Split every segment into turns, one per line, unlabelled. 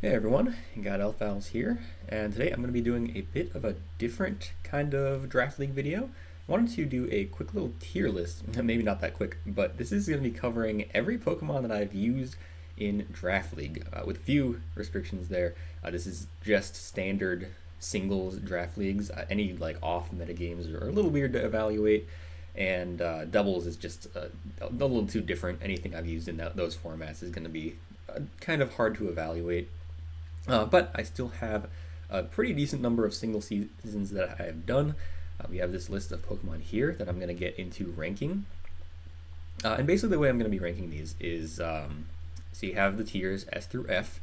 Hey everyone, got Elf here, and today I'm going to be doing a bit of a different kind of Draft League video. I wanted to do a quick little tier list, maybe not that quick, but this is going to be covering every Pokemon that I've used in Draft League, with a few restrictions there. This is just standard singles Draft Leagues. Any like off meta games are a little weird to evaluate, and doubles is just a little too different. Anything I've used in those formats is going to be kind of hard to evaluate. But I still have a pretty decent number of single seasons that I have done. We have this list of Pokemon here that I'm going to get into ranking. And basically, the way I'm going to be ranking these is so you have the tiers S through F,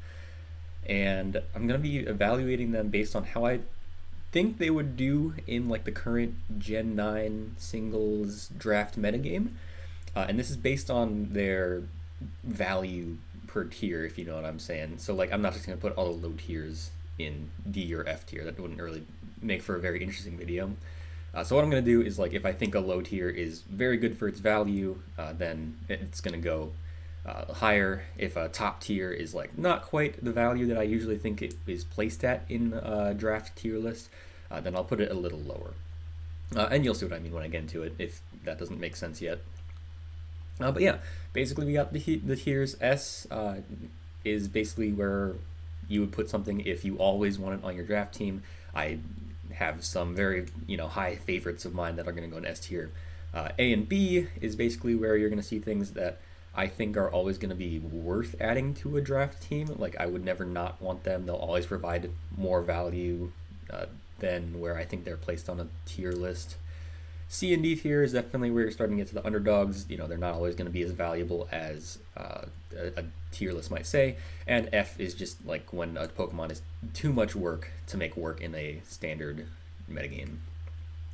and I'm going to be evaluating them based on how I think they would do in like the current Gen 9 singles draft metagame. And this is based on their value per tier, if you know what I'm saying. So like I'm not just gonna put all the low tiers in D or F tier. That wouldn't really make for a very interesting video. So what I'm gonna do is like if I think a low tier is very good for its value, then it's gonna go higher. If a top tier is like not quite the value that I usually think it is placed at in a draft tier list, then I'll put it a little lower. And you'll see what I mean when I get into it if that doesn't make sense yet. But yeah, basically we got the tiers. S is basically where you would put something if you always want it on your draft team. I have some very high favorites of mine that are going to go in S tier. A and B is basically where you're going to see things that I think are always going to be worth adding to a draft team. Like I would never not want them. They'll always provide more value than where I think they're placed on a tier list. C and D tier is definitely where you're starting to get to the underdogs. They're not always going to be as valuable as a tier list might say. And F is just like when a Pokemon is too much work to make work in a standard metagame.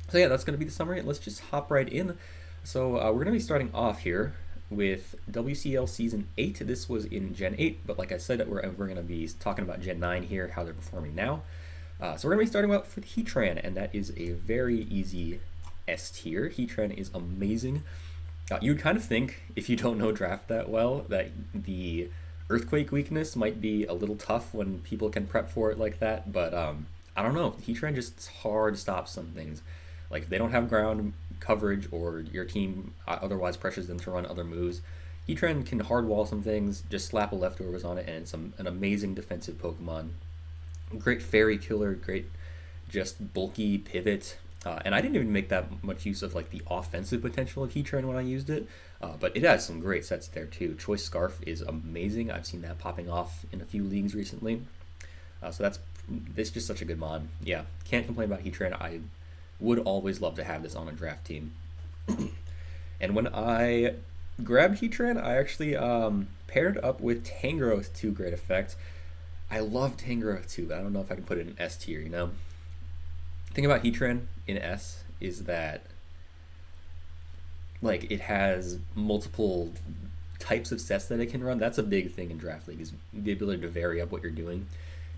So yeah, that's going to be the summary. Let's just hop right in. So we're going to be starting off here with WCL Season 8. This was in Gen 8, but like I said, we're going to be talking about Gen 9 here, how they're performing now. So we're going to be starting out with Heatran, and that is a very easy S tier. Heatran is amazing. You'd kind of think, if you don't know draft that well, that the Earthquake weakness might be a little tough when people can prep for it like that, but I don't know. Heatran just hard stops some things. Like if they don't have ground coverage or your team otherwise pressures them to run other moves, Heatran can hard wall some things, just slap a leftovers on it, and it's an amazing defensive Pokemon. Great fairy killer, great just bulky pivot. And I didn't even make that much use of like the offensive potential of Heatran when I used it, but it has some great sets there too. Choice Scarf is amazing. I've seen that popping off in a few leagues recently. So it's just such a good mod. Yeah, can't complain about Heatran. I would always love to have this on a draft team. And when I grabbed Heatran, I actually paired up with Tangrowth to great effect. I love Tangrowth too, but I don't know if I can put it in S tier, The thing about Heatran in S is that like it has multiple types of sets that it can run. That's a big thing in Draft League, is the ability to vary up what you're doing.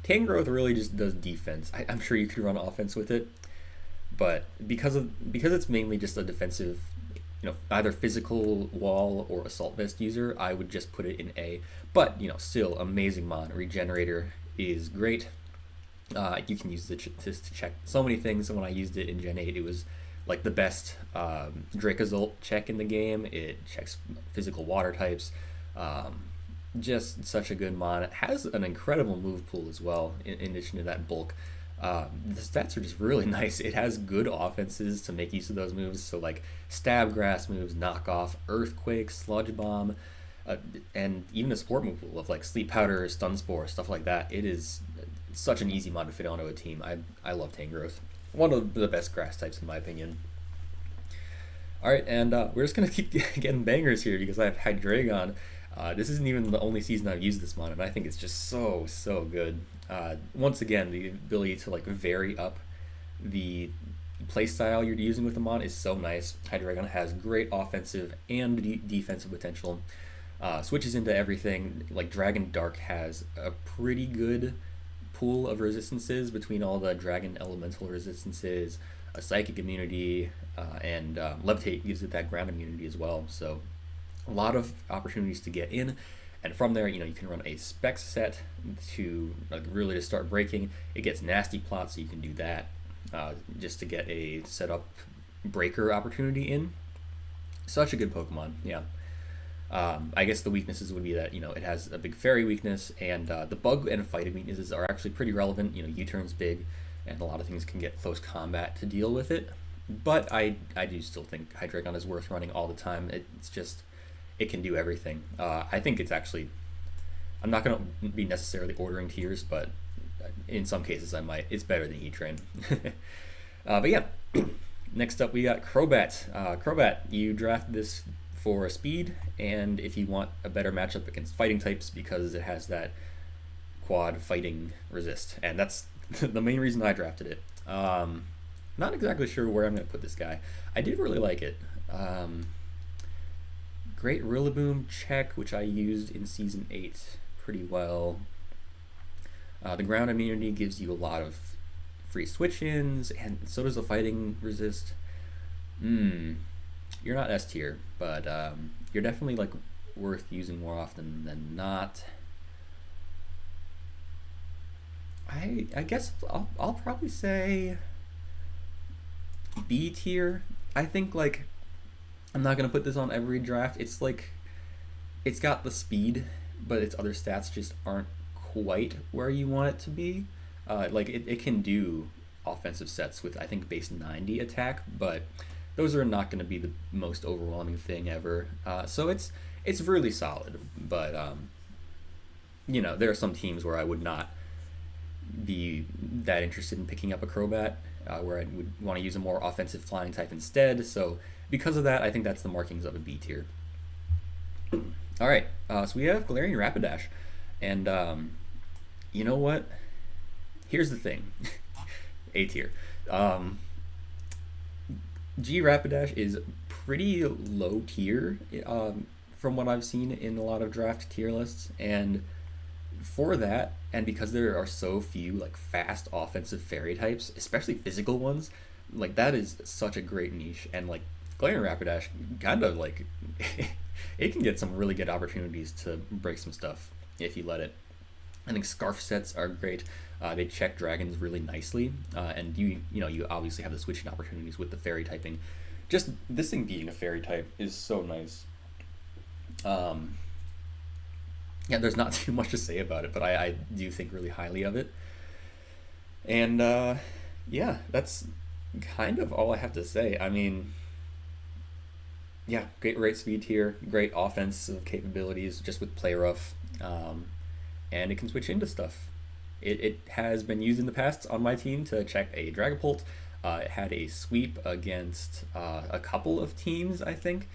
Tangrowth really just does defense. I'm sure you could run offense with it, but because it's mainly just a defensive, either physical wall or assault vest user, I would just put it in A. But still amazing mod. Regenerator is great. You can use this to check so many things. And when I used it in Gen 8, it was like the best Dracozolt check in the game. It checks physical water types. Just such a good mod. It has an incredible move pool as well, in addition to that bulk. The stats are just really nice. It has good offenses to make use of those moves. So like stab grass moves, knockoff, earthquake, sludge bomb, and even a support move pool of like sleep powder, stun spore, stuff like that. It is such an easy mod to fit onto a team. I love Tangrowth. One of the best grass types in my opinion. Alright, and we're just going to keep getting bangers here because I have Hydreigon. This isn't even the only season I've used this mod, and I think it's just so good. Once again, the ability to like vary up the playstyle you're using with the mod is so nice. Hydreigon has great offensive and defensive potential. Switches into everything. Like Dragon Dark has a pretty good pool of resistances between all the dragon elemental resistances, a psychic immunity, and levitate gives it that ground immunity as well. So a lot of opportunities to get in. And from there, you can run a spec set to like really to start breaking. It gets nasty plots, so you can do that just to get a setup breaker opportunity in. Such a good Pokemon, yeah. I guess the weaknesses would be that it has a big fairy weakness, and the bug and fighting weaknesses are actually pretty relevant. U-turn's big, and a lot of things can get close combat to deal with it. But I do still think Hydreigon is worth running all the time. It's just it can do everything. I think it's actually I'm not gonna be necessarily ordering tiers, but in some cases I might. It's better than Heatran. But yeah, next up we got Crobat. Crobat, you draft this for speed, and if you want a better matchup against fighting types, because it has that quad fighting resist, and that's the main reason I drafted it. Not exactly sure where I'm going to put this guy. I did really like it. Great Rillaboom check, which I used in Season 8 pretty well. The ground immunity gives you a lot of free switch-ins, and so does the fighting resist. You're not S tier, but you're definitely like worth using more often than not. I guess I'll probably say B tier. I think like I'm not gonna put this on every draft. It's like it's got the speed, but its other stats just aren't quite where you want it to be. Like it can do offensive sets with I think base 90 attack, but those are not going to be the most overwhelming thing ever. So it's really solid, but there are some teams where I would not be that interested in picking up a Crobat, where I would want to use a more offensive flying type instead. So because of that, I think that's the markings of a B tier. All right, so we have Galarian Rapidash, and you know what? Here's the thing, A tier. G Rapidash is pretty low tier from what I've seen in a lot of draft tier lists, and for that, and because there are so few like fast offensive fairy types, especially physical ones, like that is such a great niche. And like Galarian Rapidash kind of like it can get some really good opportunities to break some stuff if you let it. I think Scarf sets are great. They check dragons really nicely, and you obviously have the switching opportunities with the fairy typing. Just this thing being a fairy type is so nice. Yeah, there's not too much to say about it, but I do think really highly of it. And yeah, that's kind of all I have to say. I mean, yeah, great rate speed here, great offensive capabilities just with play rough, and it can switch into stuff. It has been used in the past on my team to check a Dragapult. It had a sweep against a couple of teams, I think.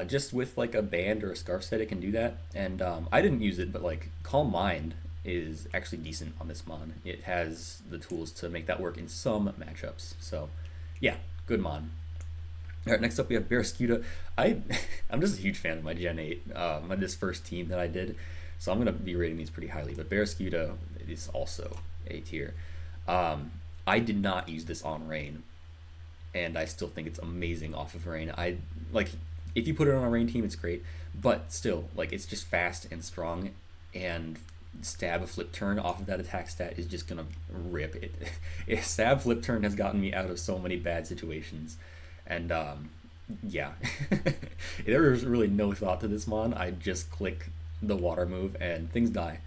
Just with like a band or a scarf set, it can do that. And I didn't use it, but like Calm Mind is actually decent on this mon. It has the tools to make that work in some matchups. So yeah, good mon. All right, next up we have Barraskewda. I'm just a huge fan of my Gen 8, this first team that I did. So I'm going to be rating these pretty highly, but Barraskewda is also A tier. I did not use this on Rain, and I still think it's amazing off of Rain. If you put it on a Rain team, it's great, but still, like, it's just fast and strong, and stab a flip turn off of that attack stat is just going to rip it. Stab flip turn has gotten me out of so many bad situations, and yeah. There was really no thought to this mon. I just click the water move and things die,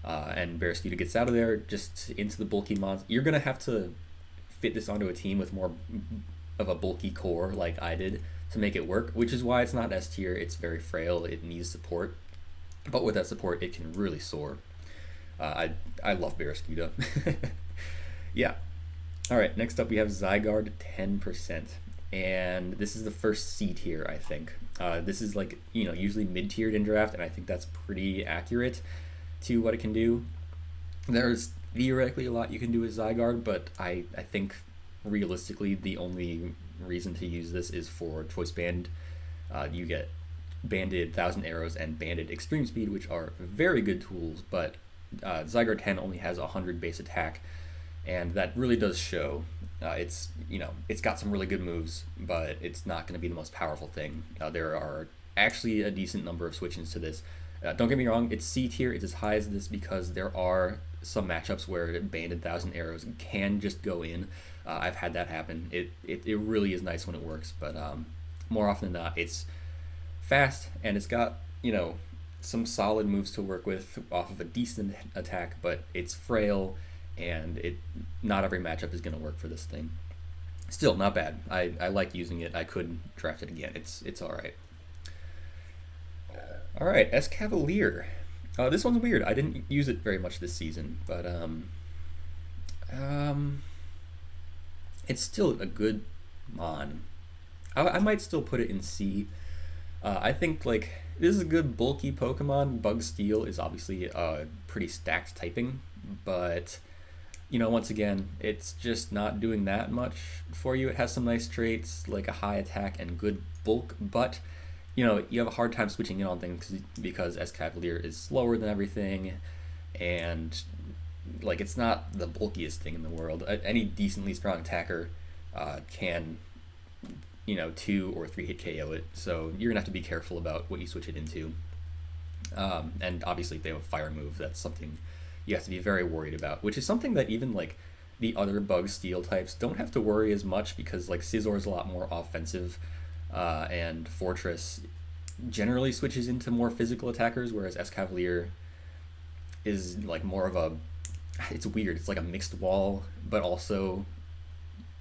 and Barraskewda gets out of there just into the bulky mons. You're gonna have to fit this onto a team with more of a bulky core like I did to make it work, which is why it's not S tier. It's very frail, it needs support, but with that support it can really soar. I love Barraskewda. Yeah. All right, next up we have Zygarde 10%, and this is the first C tier, I think. This is like, usually mid-tiered in draft, and I think that's pretty accurate to what it can do. There's theoretically a lot you can do with Zygarde, but I think realistically the only reason to use this is for Choice Band. You get Banded 1,000 Arrows and Banded Extreme Speed, which are very good tools, but Zygarde 10 only has 100 base attack, and that really does show. It's got some really good moves, but it's not going to be the most powerful thing. There are actually a decent number of switch-ins to this. Don't get me wrong, it's C tier, it's as high as this because there are some matchups where Banded Thousand Arrows can just go in. I've had that happen. It really is nice when it works, but more often than not, it's fast and it's got, some solid moves to work with off of a decent attack, but it's frail and not every matchup is going to work for this thing. Still, not bad. I like using it. I could draft it again. It's all right. All right, Escavalier. This one's weird. I didn't use it very much this season, but it's still a good mon. I might still put it in C. I think this is a good bulky Pokemon. Bug Steel is obviously a pretty stacked typing, but once again, it's just not doing that much for you. It has some nice traits like a high attack and good bulk, but you have a hard time switching in on things because Escavalier is slower than everything, and it's not the bulkiest thing in the world. Any decently strong attacker can 2 or 3 hit KO it, so you're gonna have to be careful about what you switch it into. And obviously if they have a fire move, that's something you have to be very worried about, which is something that even the other Bug Steel types don't have to worry as much because Scizor is a lot more offensive, and Fortress generally switches into more physical attackers, whereas Escavalier is more of a, it's weird, it's like a mixed wall, but also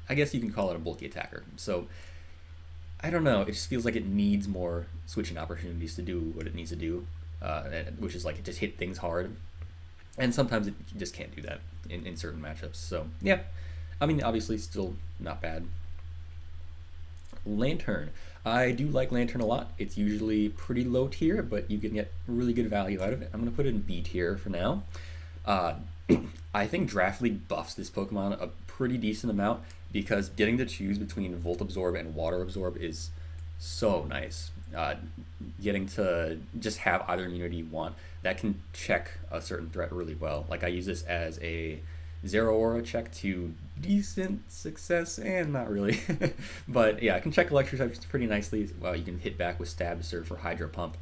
I guess you can call it a bulky attacker. So I don't know, it just feels like it needs more switching opportunities to do what it needs to do, which is just hit things hard. And sometimes it just can't do that in certain matchups. So yeah, I mean, obviously still not bad. Lantern. I do like Lantern a lot. It's usually pretty low tier, but you can get really good value out of it. I'm going to put it in B tier for now. I think Draft League buffs this Pokemon a pretty decent amount because getting to choose between Volt Absorb and Water Absorb is so nice. Getting to just have either immunity you want, that can check a certain threat really well. I use this as a Zero Aura check to decent success, and not really. But yeah, I can check Electric types pretty nicely. Well, you can hit back with Stab, Surf, or Hydro Pump.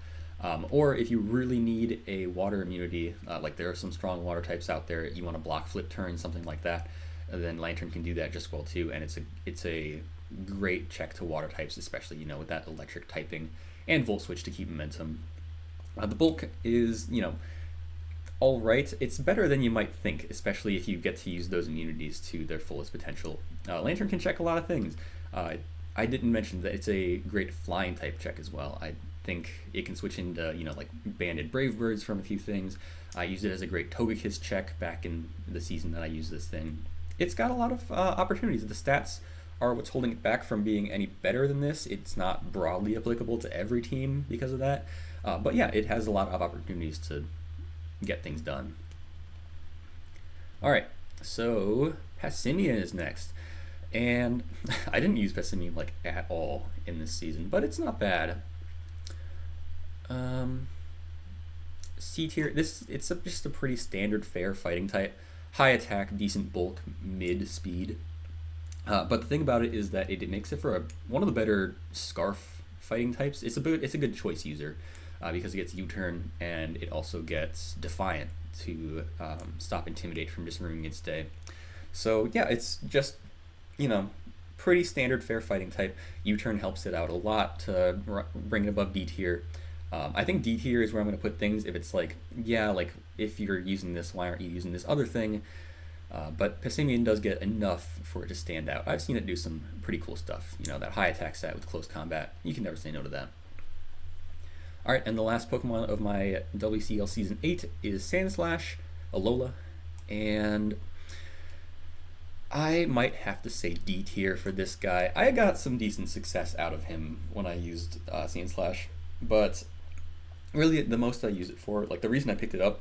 Or if you really need a water immunity, there are some strong water types out there, you want to block Flip Turn, something like that, then Lantern can do that just well too, and it's a great check to water types, especially with that electric typing, and Volt Switch to keep momentum. The bulk is all right. It's better than you might think, especially if you get to use those immunities to their fullest potential. Lantern can check a lot of things. I didn't mention that it's a great flying type check as well. I think it can switch into Banded Brave Birds from a few things. I used it as a great Togekiss check back in the season that I used this thing. It's got a lot of opportunities. The stats are what's holding it back from being any better than this. It's not broadly applicable to every team because of that. But yeah, it has a lot of opportunities to get things done. All right, so Passimian is next. And I didn't use Passimian at all in this season, but it's not bad. C tier. It's just a pretty standard fair fighting type. High attack, decent bulk, mid speed. But the thing about it is that it makes it for one of the better Scarf fighting types. It's a good choice user because it gets U-turn and it also gets Defiant to stop Intimidate from just ruining its day. So yeah, it's just pretty standard fair fighting type. U-turn helps it out a lot to bring it above D tier. I think D tier is where I'm going to put things if it's if you're using this, why aren't you using this other thing? But Passimian does get enough for it to stand out. I've seen it do some pretty cool stuff. That high attack stat with close combat. You can never say no to that. Alright, and the last Pokemon of my WCL Season 8 is Sandslash, Alola, and I might have to say D tier for this guy. I got some decent success out of him when I used Sandslash, but really the most I use it for, the reason I picked it up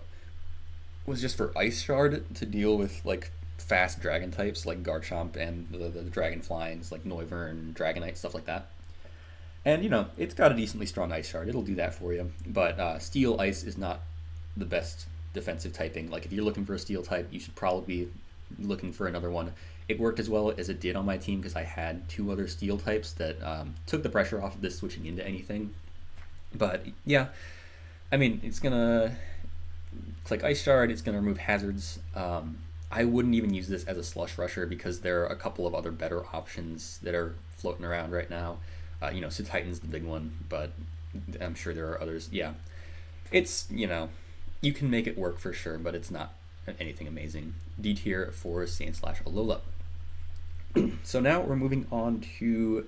was just for Ice Shard to deal with fast dragon types like Garchomp and the dragon flyings like Noivern, Dragonite, stuff like that. And it's got a decently strong Ice Shard. It'll do that for you. But Steel Ice is not the best defensive typing. If you're looking for a Steel type, you should probably be looking for another one. It worked as well as it did on my team because I had 2 other Steel types that took the pressure off of this switching into anything. But yeah, I mean, it's gonna click Ice Shard, it's gonna remove hazards. I wouldn't even use this as a slush rusher because there are a couple of other better options that are floating around right now. So Titan's the big one, but I'm sure there are others. Yeah, it's, you can make it work for sure, but it's not anything amazing. D tier for Sand/Slash Alola. So now we're moving on to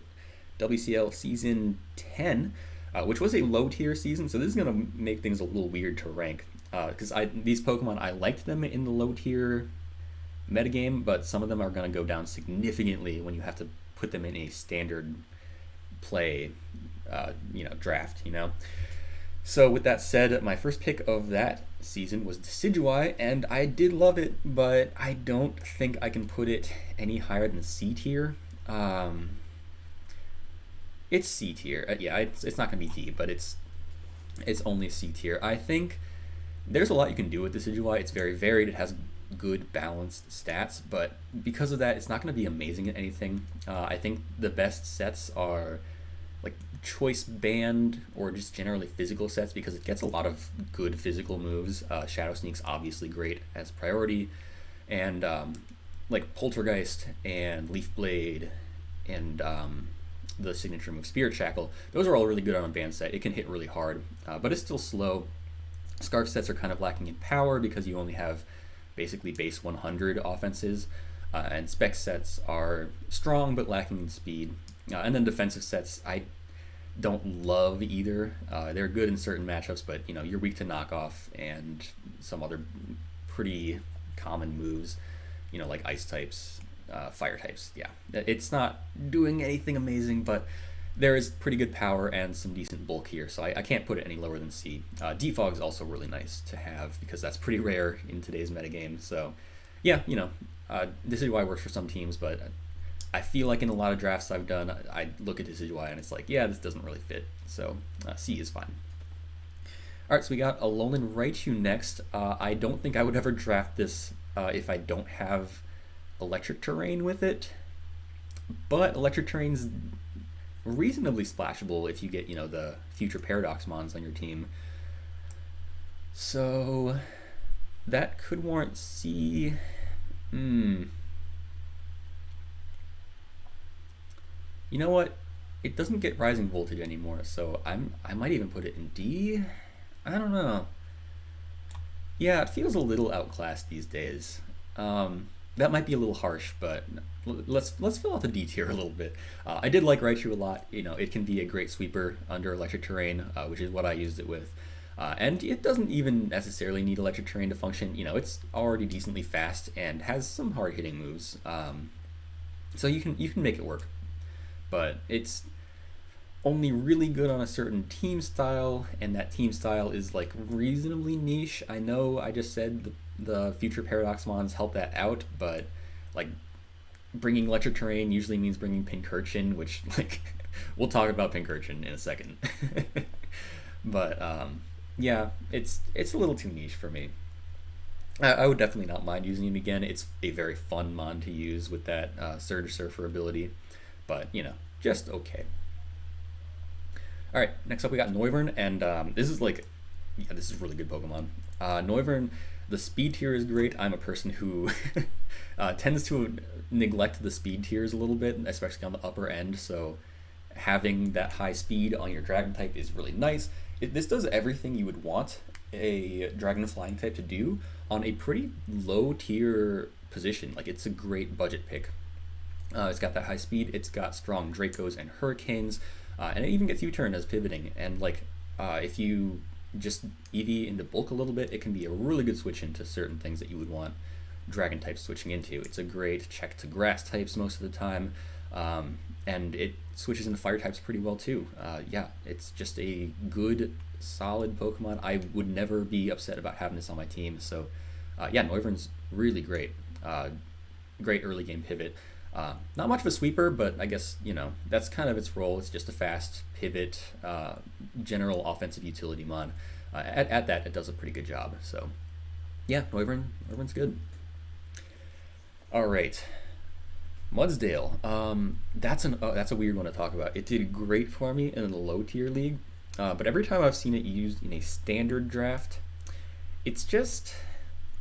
WCL Season 10, which was a low tier season, so this is going to make things a little weird to rank. Because these Pokemon, I liked them in the low tier metagame, but some of them are going to go down significantly when you have to put them in a standard play, draft, So with that said, my first pick of that season was Decidueye, and I did love it, but I don't think I can put it any higher than C tier. It's C tier. It's not going to be D, but it's only C tier. I think there's a lot you can do with Decidueye. It's very varied. It has good balanced stats, but because of that, it's not going to be amazing at anything. I think the best sets are like choice band or just generally physical sets because it gets a lot of good physical moves. Shadow Sneak's obviously great as priority, and like Poltergeist and Leaf Blade and the signature move Spirit Shackle, those are all really good on a band set. It can hit really hard, but it's still slow. Scarf sets are kind of lacking in power because you only have basically base 100 offenses, and spec sets are strong but lacking in speed. And then defensive sets, I don't love either. They're good in certain matchups, but you're weak to knockoff and some other pretty common moves, like ice types, fire types. Yeah, it's not doing anything amazing, but there is pretty good power and some decent bulk here, so I can't put it any lower than C. Defog is also really nice to have because that's pretty rare in today's metagame. So yeah, this is why it works for some teams, but I feel like in a lot of drafts I've done, I look at Decidueye and it's like, yeah, this doesn't really fit. So C is fine. All right, so we got Alolan Raichu next. I don't think I would ever draft this if I don't have electric terrain with it, but electric terrain's reasonably splashable if you get, the future Paradox Mons on your team. So that could warrant C. You know what? It doesn't get Rising Voltage anymore, so I might even put it in D. I don't know. Yeah, it feels a little outclassed these days. That might be a little harsh, but let's fill out the D tier a little bit. I did like Raichu a lot. It can be a great sweeper under electric terrain, which is what I used it with. And it doesn't even necessarily need electric terrain to function. It's already decently fast and has some hard hitting moves. So you can make it work. But it's only really good on a certain team style, and that team style is like reasonably niche. I know I just said the future Paradox Mons help that out, but like bringing electric terrain usually means bringing Pincurchin, which like we'll talk about Pincurchin in a second. But yeah, it's a little too niche for me. I would definitely not mind using him again. It's a very fun mon to use with that Surge Surfer ability, but just okay. All right, next up we got Noivern, and this is really good Pokemon. Noivern, the speed tier is great. I'm a person who tends to neglect the speed tiers a little bit, especially on the upper end, so having that high speed on your Dragon type is really nice. This does everything you would want a Dragon Flying type to do on a pretty low tier position. Like, it's a great budget pick. It's got that high speed, it's got strong Dracos and Hurricanes, and it even gets U-turn as pivoting. And if you just EV into bulk a little bit, it can be a really good switch into certain things that you would want Dragon types switching into. It's a great check to Grass types most of the time, and it switches into Fire types pretty well too. Yeah, it's just a good, solid Pokemon. I would never be upset about having this on my team. So yeah, Noivern's really great. Great early game pivot. Not much of a sweeper, but I guess, that's kind of its role. It's just a fast pivot, general offensive utility mon. At that, it does a pretty good job. So, yeah, Noivern's good. All right, Mudsdale. That's a weird one to talk about. It did great for me in the low tier league, But every time I've seen it used in a standard draft, it's just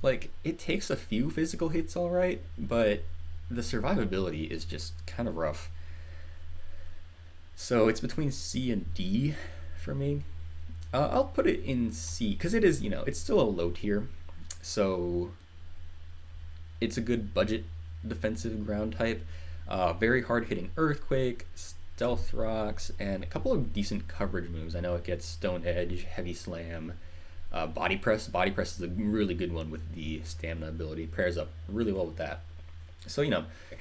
like it takes a few physical hits all right, but the survivability is just kind of rough. So it's between C and D for me. I'll put it in C because it is, it's still a low tier. So it's a good budget defensive ground type. Very hard hitting Earthquake, Stealth Rocks, and a couple of decent coverage moves. I know it gets Stone Edge, Heavy Slam, Body Press. Body Press is a really good one with the stamina ability. Pairs up really well with that. So,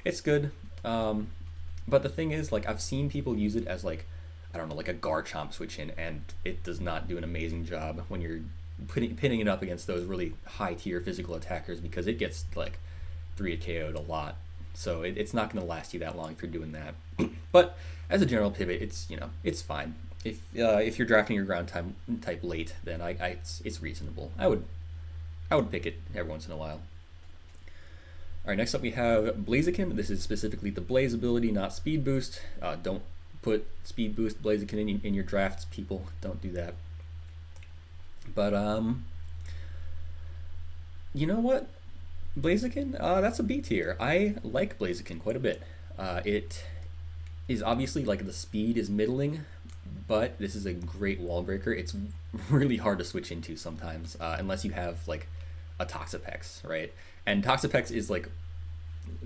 it's good. But the thing is, like, I've seen people use it as, like, I don't know, like a Garchomp switch in, and it does not do an amazing job when you're pinning it up against those really high tier physical attackers, because it gets, like, 3 KO'd a lot. So it's not going to last you that long if you're doing that. But as a general pivot, it's fine. If you're drafting your ground type late, then it's reasonable. I would pick it every once in a while. All right, next up we have Blaziken. This is specifically the Blaze ability, not Speed Boost. Don't put Speed Boost Blaziken in your drafts, people. Don't do that. But you know what? Blaziken, that's a B tier. I like Blaziken quite a bit. It is obviously, like, the speed is middling, but this is a great wall breaker. It's really hard to switch into sometimes, unless you have, like, a Toxapex, right? And Toxapex is, like,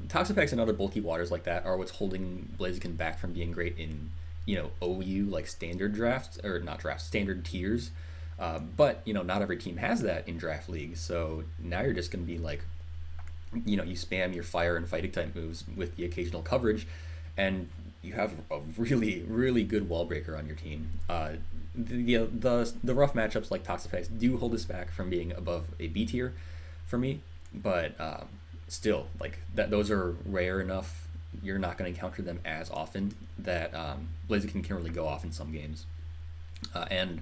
Toxapex and other bulky waters like that are what's holding Blaziken back from being great in, OU, like, standard drafts, or not drafts, standard tiers. But, not every team has that in draft league, so now you're just going to be, like, you spam your fire and fighting type moves with the occasional coverage, and you have a really, really good wall breaker on your team. The rough matchups like Toxapex do hold us back from being above a B tier for me, but still, like, those are rare enough. You're not going to encounter them as often that Blaziken can really go off in some games. And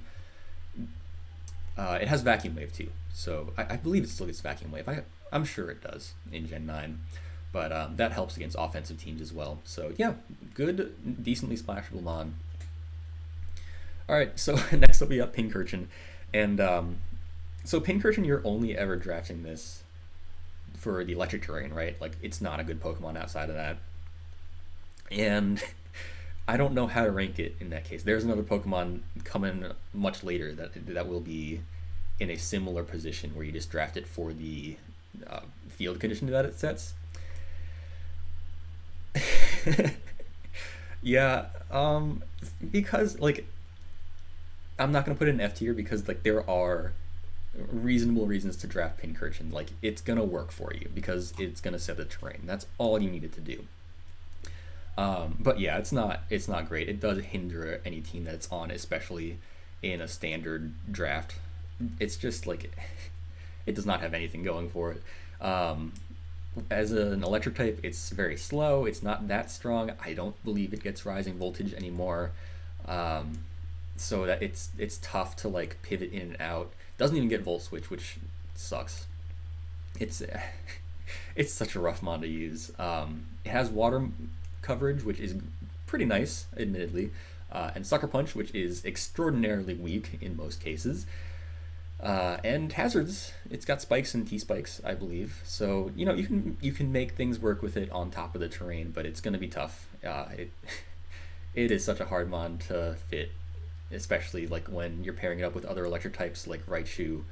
it has Vacuum Wave too, so I believe it still gets Vacuum Wave. I'm sure it does in Gen 9, but that helps against offensive teams as well. So yeah, good, decently splashable mon. Alright, so next up we got Pincurchin, and so Pincurchin, you're only ever drafting this for the electric terrain, right? Like, it's not a good Pokemon outside of that. And I don't know how to rank it in that case. There's another Pokemon coming much later that will be in a similar position where you just draft it for the field condition that it sets. Yeah, because, like, I'm not going to put it in F tier because, like, there are reasonable reasons to draft Pincurchin. Like, it's going to work for you because it's going to set the terrain. That's all you need it to do. But yeah, it's not great. It does hinder any team that it's on, especially in a standard draft. It's just, like, it does not have anything going for it. As an electric type, it's very slow. It's not that strong. I don't believe it gets rising voltage anymore. So that it's tough to, like, pivot in and out. Doesn't even get Volt Switch, which sucks. It's such a rough mon to use. It has water coverage, which is pretty nice, admittedly, and Sucker Punch, which is extraordinarily weak in most cases. And hazards. It's got spikes and T-spikes, I believe. So you can make things work with it on top of the terrain, but it's going to be tough. It is such a hard mon to fit, especially, like, when you're pairing it up with other electric types like Raichu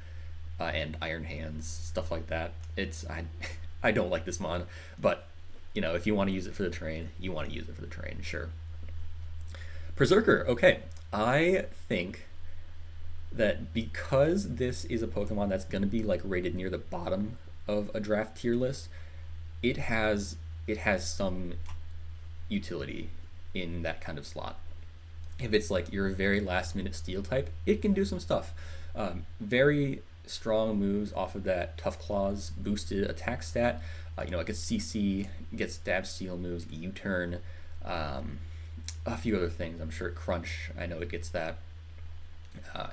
and Iron Hands, stuff like that. I don't like this mon, but if you want to use it for the terrain, you want to use it for the terrain, sure. Berserker. Okay, I think that because this is a Pokemon that's going to be, like, rated near the bottom of a draft tier list, it has some utility in that kind of slot. If it's, like, your very last minute steel type, it can do some stuff. Very strong moves off of that Tough Claws boosted attack stat. Like a CC, gets stab steel moves, U-turn, a few other things. I'm sure Crunch, I know it gets that.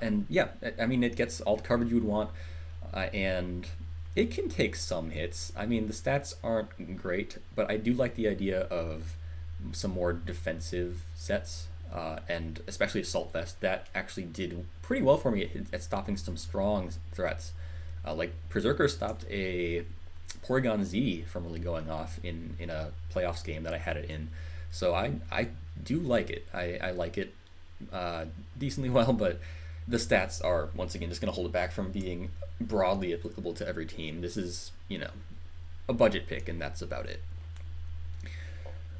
And yeah, I mean, it gets all the coverage you would want, and it can take some hits. I mean, the stats aren't great, but I do like the idea of some more defensive sets. and especially Assault Vest, that actually did pretty well for me at stopping some strong threats. Like Berserker stopped a Porygon Z from really going off in a playoffs game that I had it in. So I do like it. I like it decently well, but the stats are once again just going to hold it back from being broadly applicable to every team. This is, a budget pick, and that's about it.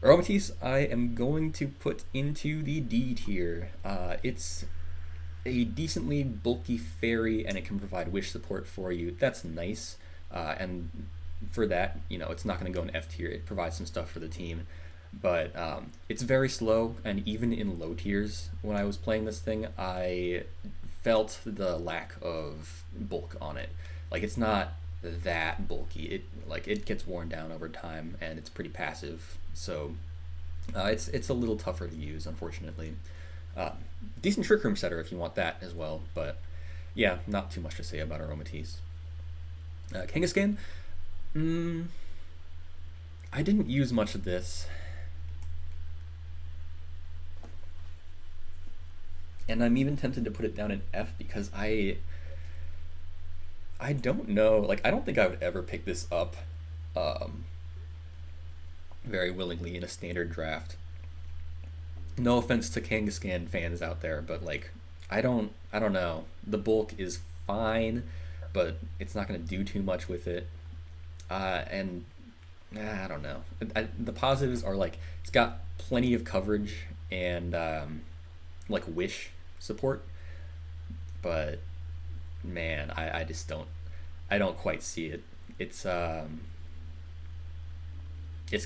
Aromatisse, I am going to put into the D tier. It's a decently bulky fairy, and it can provide wish support for you. That's nice. And for that, it's not going to go in F tier. It provides some stuff for the team. But it's very slow, and even in low tiers, when I was playing this thing, I felt the lack of bulk on it. Like, it's not that bulky. It gets worn down over time, and it's pretty passive. So it's a little tougher to use, unfortunately. Decent Trick Room setter if you want that as well, but yeah, not too much to say about Aromatisse. Kangaskhan, I didn't use much of this, and I'm even tempted to put it down in F because I don't know, like, I don't think I would ever pick this up very willingly in a standard draft. No offense to Kangaskhan fans out there, but like, I don't know. The bulk is fine, but it's not going to do too much with it. And I don't know. The positives are like it's got plenty of coverage and like wish support, but man, I just don't quite see it. It's gonna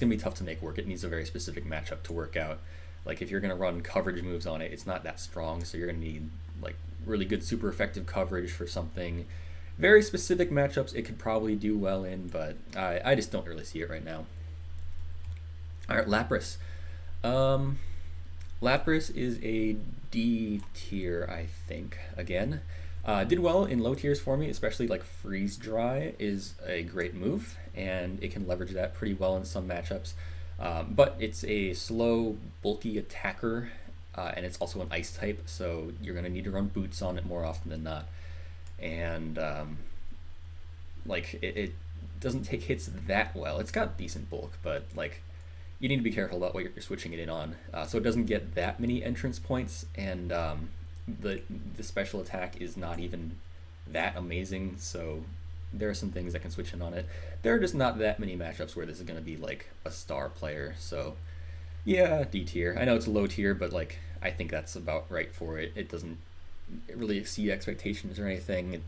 be tough to make work. It needs a very specific matchup to work out. Like if you're gonna run coverage moves on it, it's not that strong, so you're gonna need like really good super effective coverage for something. Very specific matchups it could probably do well in, but I just don't really see it right now. Alright, Lapras. Lapras is a D tier, I think, again. Did well in low tiers for me, especially like Freeze Dry is a great move, and it can leverage that pretty well in some matchups. But it's a slow, bulky attacker, and it's also an ice type, so you're going to need to run boots on it more often than not. And like it doesn't take hits that well. It's got decent bulk, but like you need to be careful about what you're switching it in on, so it doesn't get that many entrance points, and the special attack is not even that amazing, so there are some things that can switch in on it. There are just not that many matchups where this is going to be like a star player, so yeah, D tier. I know it's a low tier, but like I think that's about right for it. It doesn't really exceed expectations or anything.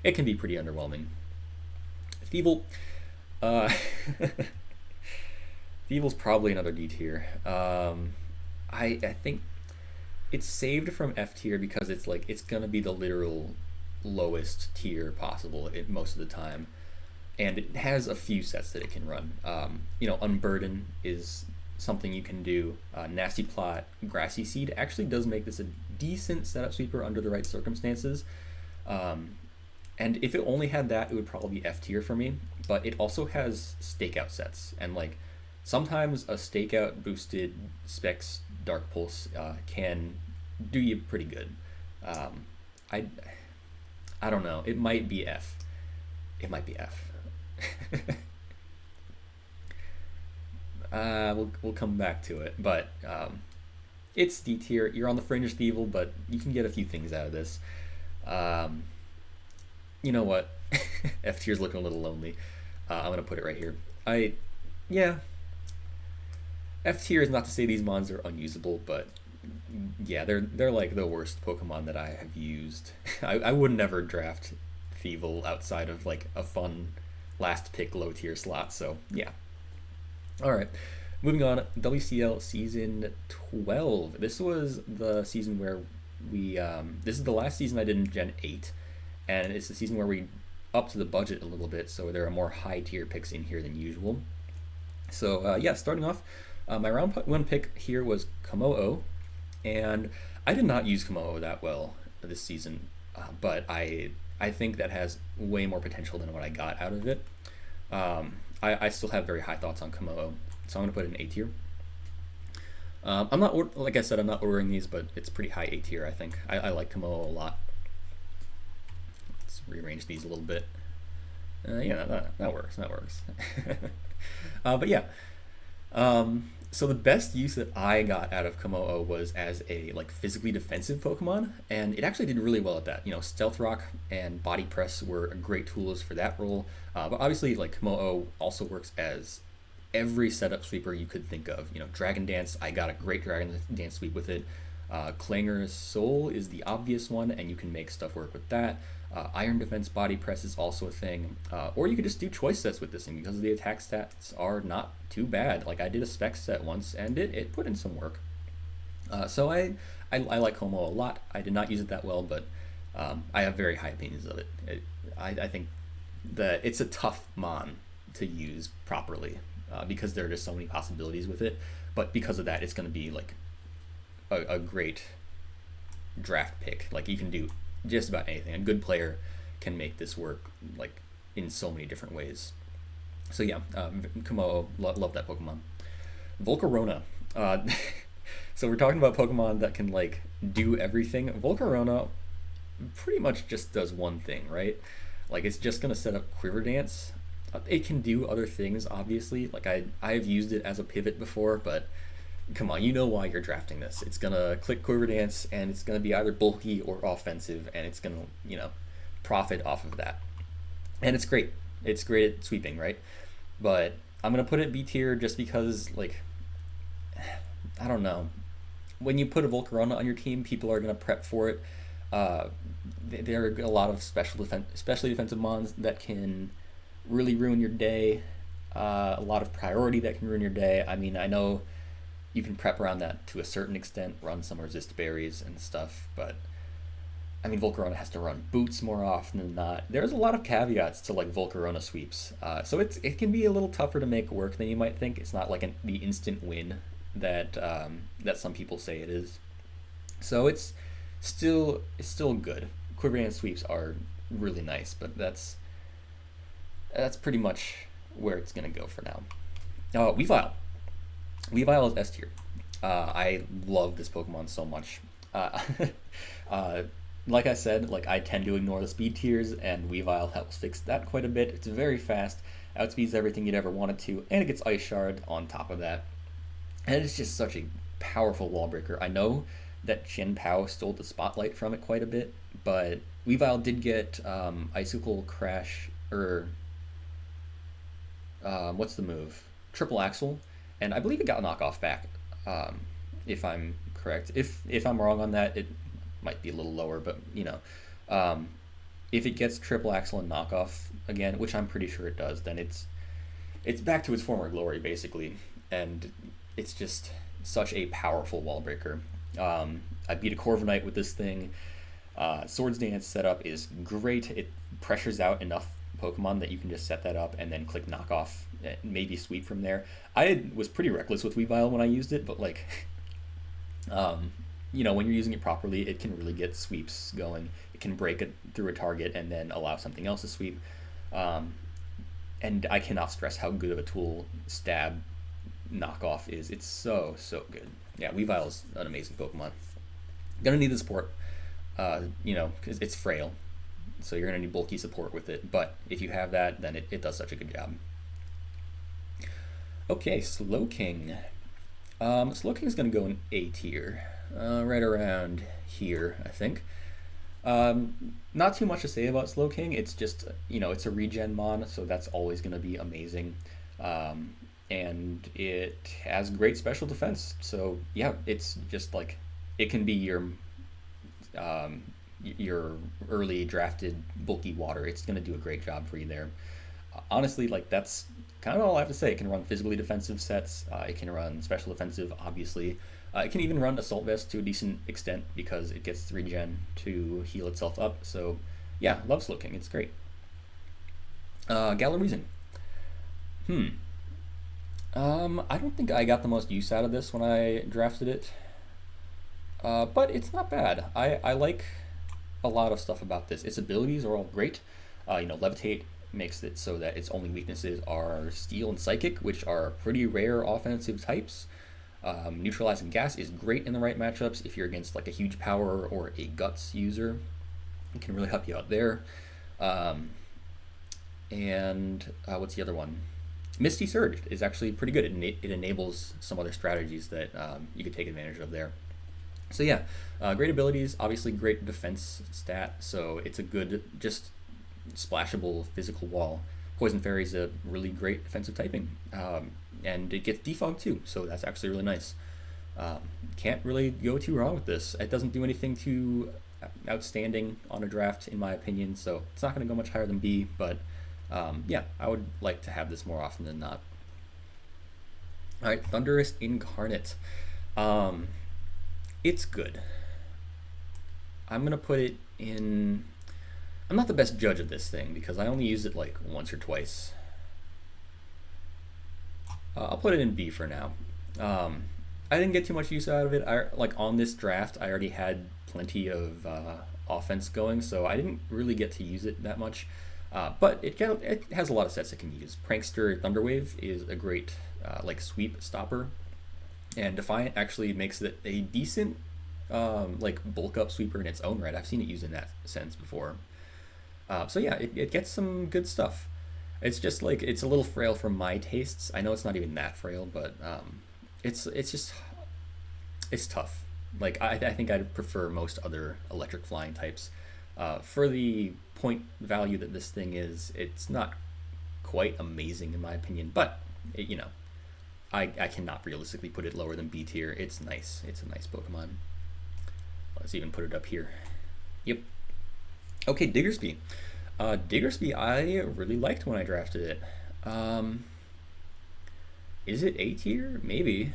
It can be pretty underwhelming. Thievul, Thievul's probably another D tier. I think it's saved from F tier because it's like it's gonna be the literal lowest tier possible most of the time, and it has a few sets that it can run. Unburden is something you can do. Nasty Plot, Grassy Seed actually does make this a decent setup sweeper under the right circumstances. And if it only had that, it would probably be F tier for me. But it also has stakeout sets, and like sometimes a stakeout boosted Specs Dark Pulse can do you pretty good. I don't know. It might be F. It might be F. We'll come back to it, but it's D tier. You're on the fringe Thievul, but you can get a few things out of this. You know what? F tier's looking a little lonely. I'm gonna put it right here. F tier is not to say these mons are unusable, but yeah, they're like the worst Pokemon that I have used. I would never draft Thievul outside of like a fun last pick low tier slot. So yeah. All right, moving on. WCL season 12. This was the season where we. This is the last season I did in Gen 8, and it's the season where we upped the budget a little bit, so there are more high tier picks in here than usual. So yeah, starting off, my round one pick here was Komo-o, and I did not use Komo-o that well this season, but I think that has way more potential than what I got out of it. I still have very high thoughts on Komo-o, so I'm going to put it in A tier. I'm not, like I said, I'm not ordering these, but it's pretty high A tier, I think. I like Komodo a lot. Let's rearrange these a little bit. Yeah, that works. That works. But yeah, so the best use that I got out of Komodo was as a like physically defensive Pokemon, and it actually did really well at that. You know, Stealth Rock and Body Press were great tools for that role. But obviously, like Komodo also works as every setup sweeper you could think of. You know, Dragon Dance, I got a great Dragon Dance sweep with it. Clanger's Soul is the obvious one, and you can make stuff work with that. Iron Defense Body Press is also a thing. Or you could just do choice sets with this thing because the attack stats are not too bad. Like I did a spec set once and it put in some work. So I like Homo a lot. I did not use it that well, but I have very high opinions of it. I think that it's a tough mon to use properly because there are just so many possibilities with it. But because of that, it's going to be like a great draft pick. Like you can do just about anything. A good player can make this work like in so many different ways. So yeah, Komodo, love that Pokemon. Volcarona. So we're talking about Pokemon that can like do everything. Volcarona pretty much just does one thing, right? Like it's just gonna set up Quiver Dance. It can do other things, obviously. Like I've used it as a pivot before, but come on, you know why you're drafting this. It's gonna click Quiver Dance, and it's gonna be either bulky or offensive, and it's gonna, you know, profit off of that. And it's great. It's great at sweeping, right? But I'm gonna put it B tier just because, like, I don't know. When you put a Volcarona on your team, people are gonna prep for it. There are a lot of especially defensive mons that can really ruin your day. A lot of priority that can ruin your day. I mean, I know you can prep around that to a certain extent, run some resist berries and stuff, but I mean, Volcarona has to run boots more often than not. There's a lot of caveats to like Volcarona sweeps, so it can be a little tougher to make work than you might think. It's not like the instant win that that some people say it is. So it's still good. Quiver Dance sweeps are really nice, but that's pretty much where it's gonna go for now. Weavile. Weavile is S tier. I love this Pokemon so much. Like I said, like I tend to ignore the speed tiers, and Weavile helps fix that quite a bit. It's very fast, outspeeds everything you'd ever want it to, and it gets Ice Shard on top of that. And it's just such a powerful wall breaker. I know that Chin Pao stole the spotlight from it quite a bit, but Weavile did get Icicle Crash, or what's the move? Triple Axle, and I believe it got knockoff back, if I'm correct. If I'm wrong on that, it might be a little lower, but you know, if it gets triple axle and knockoff again, which I'm pretty sure it does, then it's back to its former glory basically, and it's just such a powerful wall breaker. I beat a Corviknight with this thing. Swords Dance setup is great. It pressures out enough Pokemon that you can just set that up and then click knockoff, maybe sweep from there. I was pretty reckless with Weavile when I used it, but like, you know, when you're using it properly, it can really get sweeps going. It can break it through a target and then allow something else to sweep. And I cannot stress how good of a tool Stab knockoff is. It's so good. Yeah, Weavile is an amazing Pokemon. Gonna need the support, you know, because it's frail. So you're gonna need bulky support with it. But if you have that, then it does such a good job. Okay, Slowking. Slowking is gonna go in A tier. Right around here, I think. Not too much to say about Slowking. It's just, you know, it's a regen mon, so that's always going to be amazing. And it has great special defense. So yeah, it's just like, it can be your early drafted bulky water. It's going to do a great job for you there. Honestly, like that's kind of all I have to say. It can run physically defensive sets. It can run special defensive, obviously. It can even run Assault Vest to a decent extent because it gets regen to heal itself up. So yeah, love Slowking. It's great. Galarian. I don't think I got the most use out of this when I drafted it. But it's not bad. I like a lot of stuff about this. Its abilities are all great. You know, Levitate makes it so that its only weaknesses are Steel and Psychic, which are pretty rare offensive types. Neutralizing gas is great in the right matchups if you're against like a huge power or a guts user. It can really help you out there. Um, and what's the other one? Misty Surge is actually pretty good. It enables some other strategies that you could take advantage of there. So yeah, great abilities, obviously great defense stat, so it's a good, just splashable physical wall. Poison Fairy is a really great defensive typing, and it gets defog too, so that's actually really nice. Can't really go too wrong with this. It doesn't do anything too outstanding on a draft, in my opinion, so it's not going to go much higher than B, but yeah, I would like to have this more often than not. All right, Thunderous Incarnate. It's good. I'm gonna put it in. I'm not the best judge of this thing because I only used it like once or twice. I'll put it in B for now. I didn't get too much use out of it. Like on this draft, I already had plenty of offense going, so I didn't really get to use it that much. But it has a lot of sets it can use. Prankster Thunderwave is a great like sweep stopper, and Defiant actually makes it a decent like bulk up sweeper in its own right. I've seen it used in that sense before. So yeah, it gets some good stuff. It's just like it's a little frail for my tastes. I know it's not even that frail, but it's just it's tough. Like I think I'd prefer most other electric flying types. For the point value that this thing is, it's not quite amazing in my opinion, but you know, I cannot realistically put it lower than B tier. It's nice. It's a nice Pokemon. Let's even put it up here. Yep. Okay, Diggersby. Diggersby I really liked when I drafted it. Is it A tier? Maybe.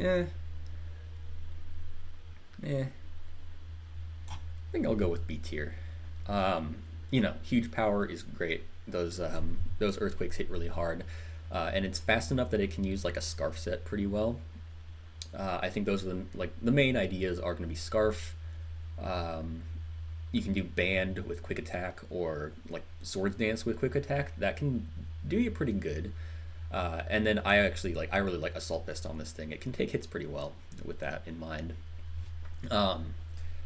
Eh. I think I'll go with B tier. You know, huge power is great. Those earthquakes hit really hard, and it's fast enough that it can use like a scarf set pretty well. I think those are the main ideas are going to be scarf. You can do band with quick attack or like swords dance with quick attack. That can do you pretty good. And then I really like assault vest on this thing. It can take hits pretty well with that in mind.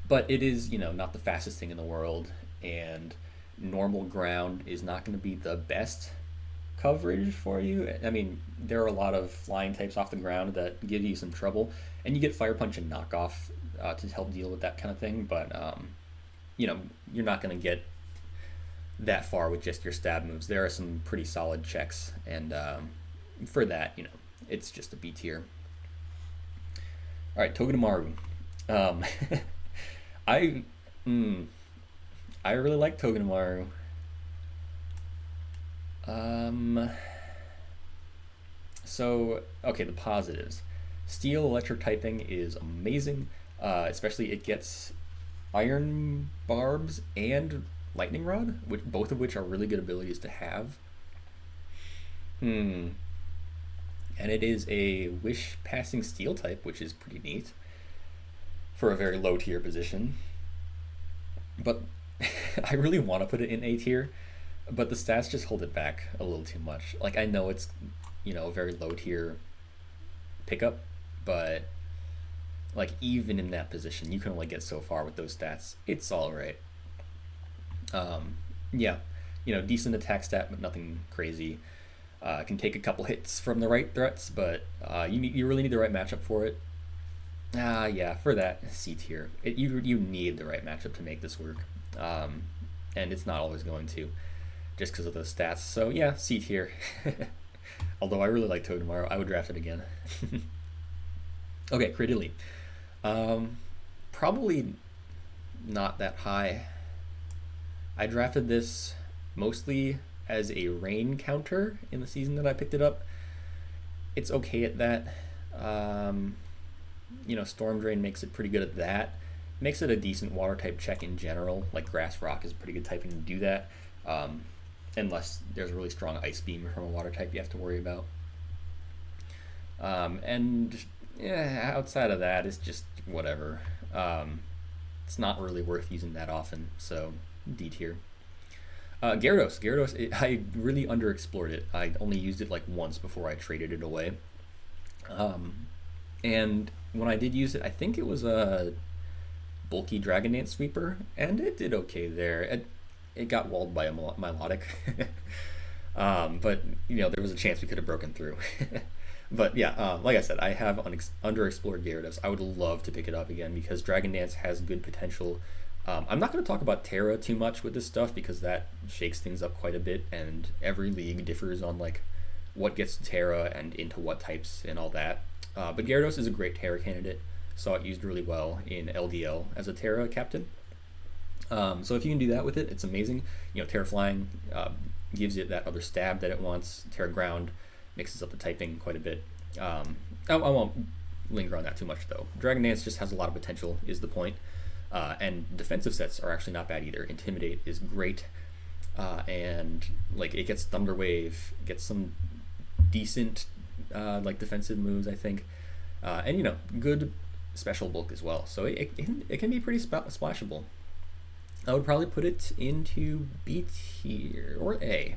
But it is, you know, not the fastest thing in the world, and normal ground is not going to be the best coverage for you. I mean, there are a lot of flying types off the ground that give you some trouble, and you get Fire Punch and Knockoff to help deal with that kind of thing, but you know, you're not going to get that far with just your stab moves. There are some pretty solid checks, and for that, you know, it's just a B tier. All right, Togedemaru. I really like Togedemaru. So okay, the positives. Steel electric typing is amazing. Especially it gets Iron Barbs and Lightning Rod, both of which are really good abilities to have. And it is a Wish Passing Steel type, which is pretty neat for a very low tier position. But I really want to put it in A tier, but the stats just hold it back a little too much. Like I know it's, you know, a very low tier pickup, but like even in that position, you can only get so far with those stats. It's all right. Yeah, you know, decent attack stat, but nothing crazy. Can take a couple hits from the right threats, but you really need the right matchup for it. Yeah, for that C tier, you need the right matchup to make this work, and it's not always going to, just because of those stats. So yeah, C tier. Although I really like Togedemaru, I would draft it again. Okay, Cradily. Probably not that high. I drafted this mostly as a rain counter in the season that I picked it up. It's okay at that. You know, Storm Drain makes it pretty good at that. Makes it a decent water type check in general. Like Grass Rock is a pretty good typing to do that. Unless there's a really strong Ice Beam from a water type you have to worry about. And yeah, outside of that, it's just whatever. It's not really worth using that often, so D tier. Gyarados, I really underexplored it. I only used it like once before I traded it away. And when I did use it, I think it was a bulky Dragon Dance Sweeper, and it did okay there. It got walled by a Milotic. But there was a chance we could have broken through. But yeah, like I said, I have underexplored Gyarados. I would love to pick it up again because Dragon Dance has good potential. I'm not going to talk about Terra too much with this stuff because that shakes things up quite a bit, and every league differs on like what gets Terra and into what types and all that. But Gyarados is a great Terra candidate. Saw it used really well in LDL as a Terra captain. So if you can do that with it, it's amazing. Terra Flying gives it that other stab that it wants. Terra Ground mixes up the typing quite a bit. I won't linger on that too much though. Dragon Dance just has a lot of potential, is the point. And defensive sets are actually not bad either. Intimidate is great, and like it gets Thunder Wave, gets some decent like defensive moves, I think, and good special bulk as well. So it can be pretty splashable. I would probably put it into B tier or A.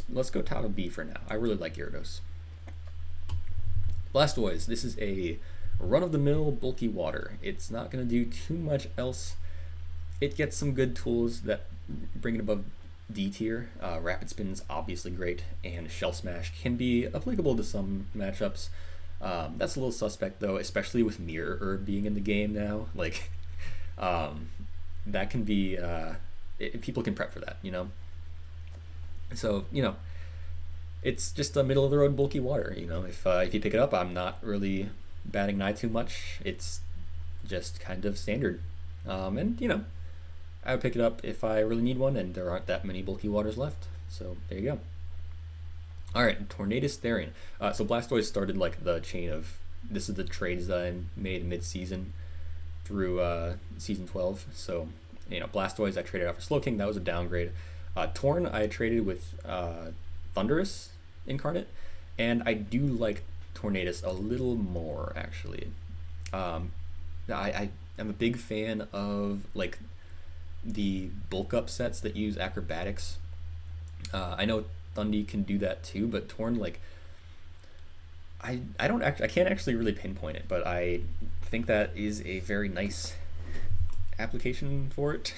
Let's go top of B for now. I really like Gyarados. Blastoise. This is a run-of-the-mill bulky water. It's not going to do too much else. It gets some good tools that bring it above D tier. Rapid Spin is obviously great, and Shell Smash can be applicable to some matchups. That's a little suspect though, especially with Mirror Herb being in the game now. Like, that can be people can prep for that, So it's just a middle of the road bulky water. If you pick it up, I'm not really batting an eye too much. It's just kind of standard, and I would pick it up if I really need one, and there aren't that many bulky waters left. So there you go. All right, Tornadus Therian. So Blastoise started like the chain of this is the trades that I made mid-season through season 12. So Blastoise I traded out for Slowking. That was a downgrade. Torn I traded with Thundurus Incarnate, and I do like Tornadus a little more actually. I am a big fan of like the bulk up sets that use acrobatics. I know Thundy can do that too, but Torn like I can't actually really pinpoint it, but I think that is a very nice application for it.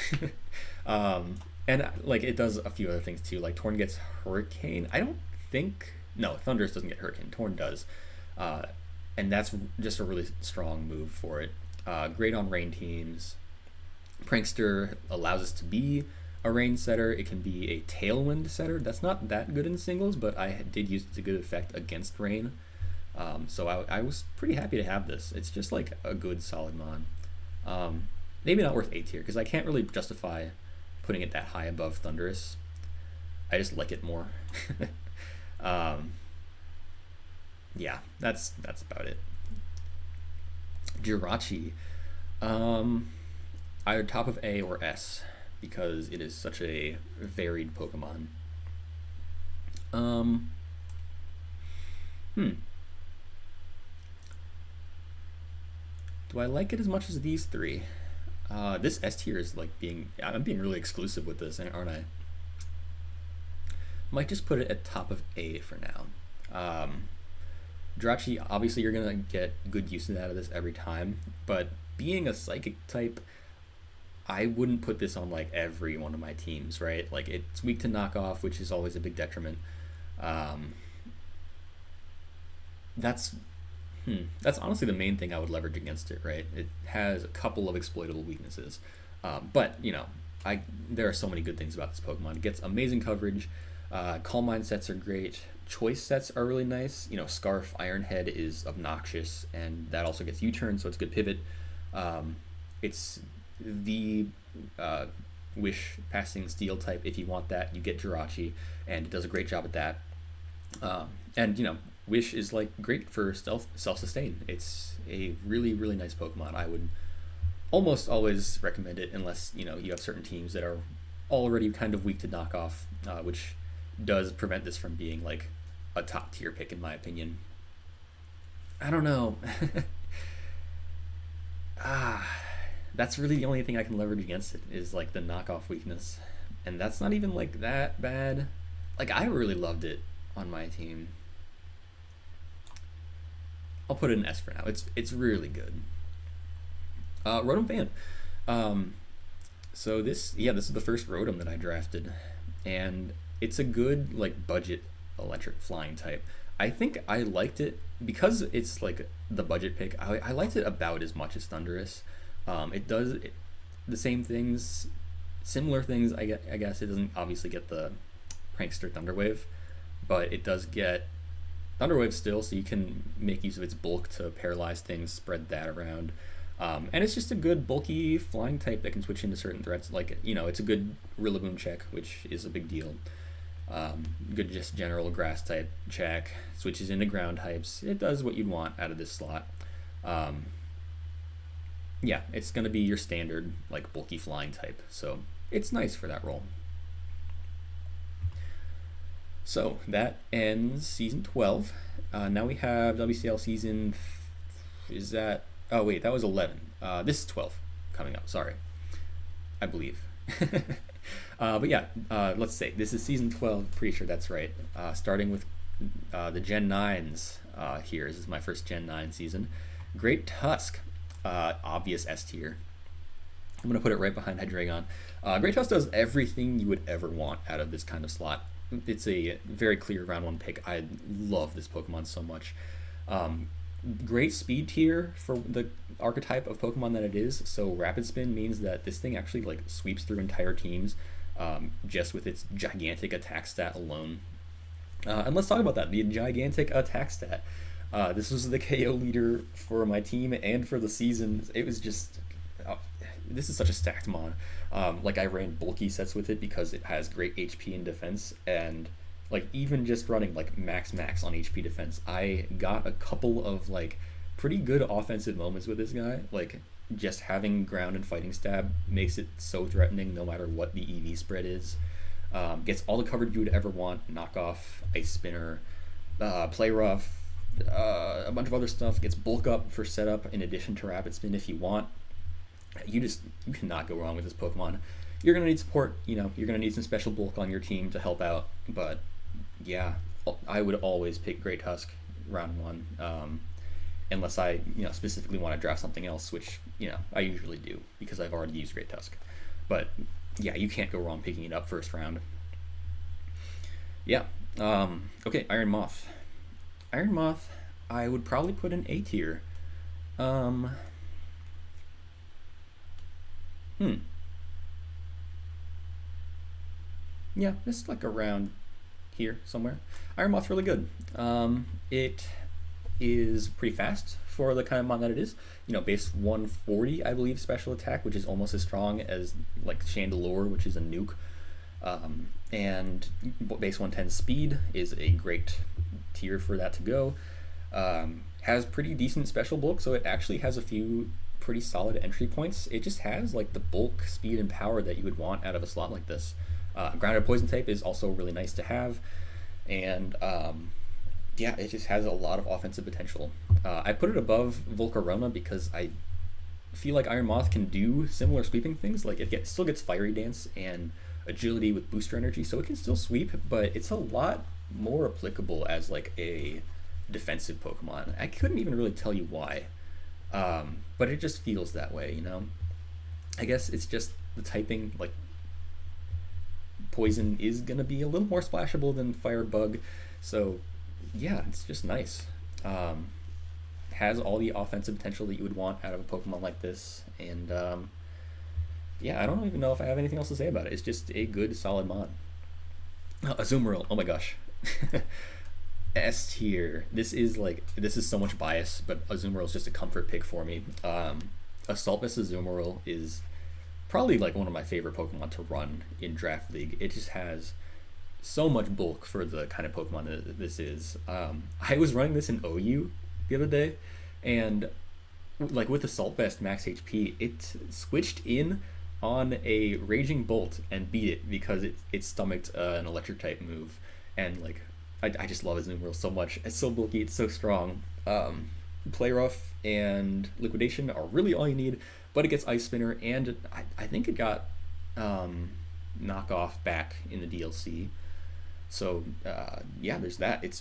And like it does a few other things too. Like Torn gets Hurricane. No, Thundurus doesn't get Hurricane. Torn does, and that's just a really strong move for it. Great on rain teams. Prankster allows us to be a rain setter. It can be a tailwind setter. That's not that good in singles, but I did use it to good effect against rain. So I was pretty happy to have this. It's just like a good solid mon. Maybe not worth A tier because I can't really justify putting it that high above Thundurus. I just like it more. Yeah, that's about it. Jirachi. Either top of A or S because it is such a varied Pokemon. Do I like it as much as these three? This S tier is like I'm being really exclusive with this, aren't I? Might just put it at top of A for now. Jirachi, obviously you're gonna get good use out of this every time, but being a psychic type, I wouldn't put this on like every one of my teams, right? Like it's weak to knockoff, which is always a big detriment. That's honestly the main thing I would leverage against it, right? It has a couple of exploitable weaknesses, but there are so many good things about this Pokemon. It gets amazing coverage. Calm Mind sets are great. Choice sets are really nice. Scarf Iron Head is obnoxious, and that also gets U-turn, so it's good pivot. It's the Wish passing Steel type. If you want that, you get Jirachi, and it does a great job at that. And Wish is like great for self-sustain. It's a really, really nice Pokemon. I would almost always recommend it unless you have certain teams that are already kind of weak to knockoff, which does prevent this from being like a top tier pick in my opinion. I don't know. That's really the only thing I can leverage against it is like the knockoff weakness, and that's not even like that bad. Like I really loved it on my team. I'll put it in S for now. It's really good. Rotom fan. Um, so this is the first Rotom that I drafted, and it's a good like budget electric flying type. I think I liked it because it's like the budget pick. I liked it about as much as Thundurus. It does the same things, similar things. I guess it doesn't obviously get the Prankster Thunderwave, but it does get Thunderwave still, so you can make use of its bulk to paralyze things, spread that around. And it's just a good bulky flying type that can switch into certain threats. Like, it's a good Rillaboom check, which is a big deal. Good just general grass type check, switches into ground types. It does what you'd want out of this slot. Yeah, it's going to be your standard like bulky flying type, so it's nice for that role. So that ends season 12. Now we have WCL season. Is that? Oh wait, that was 11. This is 12 coming up. Sorry, I believe. But yeah, let's say this is season 12. Pretty sure that's right. Starting with the Gen 9s here. This is my first Gen 9 season. Great Tusk, obvious S tier. I'm going to put it right behind Hydreigon. Great Tusk does everything you would ever want out of this kind of slot. It's a very clear round 1 pick. I love this Pokemon so much. Great speed tier for the archetype of Pokemon that it is. So Rapid Spin means that this thing actually like sweeps through entire teams just with its gigantic attack stat alone. And let's talk about that, the gigantic attack stat. This was the KO leader for my team and for the season. It was just, this is such a stacked mon. Like I ran bulky sets with it because it has great HP and defense, and like even just running like max on HP defense, I got a couple of like pretty good offensive moments with this guy. Like just having ground and fighting stab makes it so threatening no matter what the EV spread is. Gets all the coverage you would ever want, knockoff, ice spinner, play rough, a bunch of other stuff. Gets bulk up for setup in addition to rapid spin if you want. You cannot go wrong with this Pokemon. You're gonna need support, you're gonna need some special bulk on your team to help out, but yeah, I would always pick Great Tusk round 1, unless I specifically want to draft something else, which I usually do because I've already used Great Tusk. But yeah, you can't go wrong picking it up first round. Yeah. Okay, Iron Moth. Iron Moth, I would probably put in A tier. Yeah, it's like around here somewhere. Iron Moth's really good. It is pretty fast for the kind of mon that it is. Base 140, I believe, special attack, which is almost as strong as like Chandelure, which is a nuke. And base 110 speed is a great tier for that to go. Has pretty decent special bulk, so it actually has a few pretty solid entry points. It just has like the bulk, speed, and power that you would want out of a slot like this. Grounded poison type is also really nice to have, and yeah, it just has a lot of offensive potential. I put it above Volcarona because I feel like Iron Moth can do similar sweeping things. Like still gets Fiery Dance and agility with booster energy, so it can still sweep, but it's a lot more applicable as like a defensive Pokemon. I couldn't even really tell you why, but it just feels that way. I guess it's just the typing. Like Poison is gonna be a little more splashable than Firebug, so yeah, it's just nice. Has all the offensive potential that you would want out of a Pokemon like this, and yeah, I don't even know if I have anything else to say about it. It's just a good, solid mon. Azumarill, oh my gosh. S tier. This is so much bias, but Azumarill is just a comfort pick for me. Assault Vest Azumarill is probably like one of my favorite Pokemon to run in Draft League. It just has so much bulk for the kind of Pokemon that this is. I was running this in OU the other day, and like with Assault Vest max HP, it switched in on a Raging Bolt and beat it because it stomached an electric type move. And like I just love Azumarill so much. It's so bulky, it's so strong. Play Rough and Liquidation are really all you need, but it gets Ice Spinner, and I think it got Knockoff back in the DLC. So yeah, there's that. It's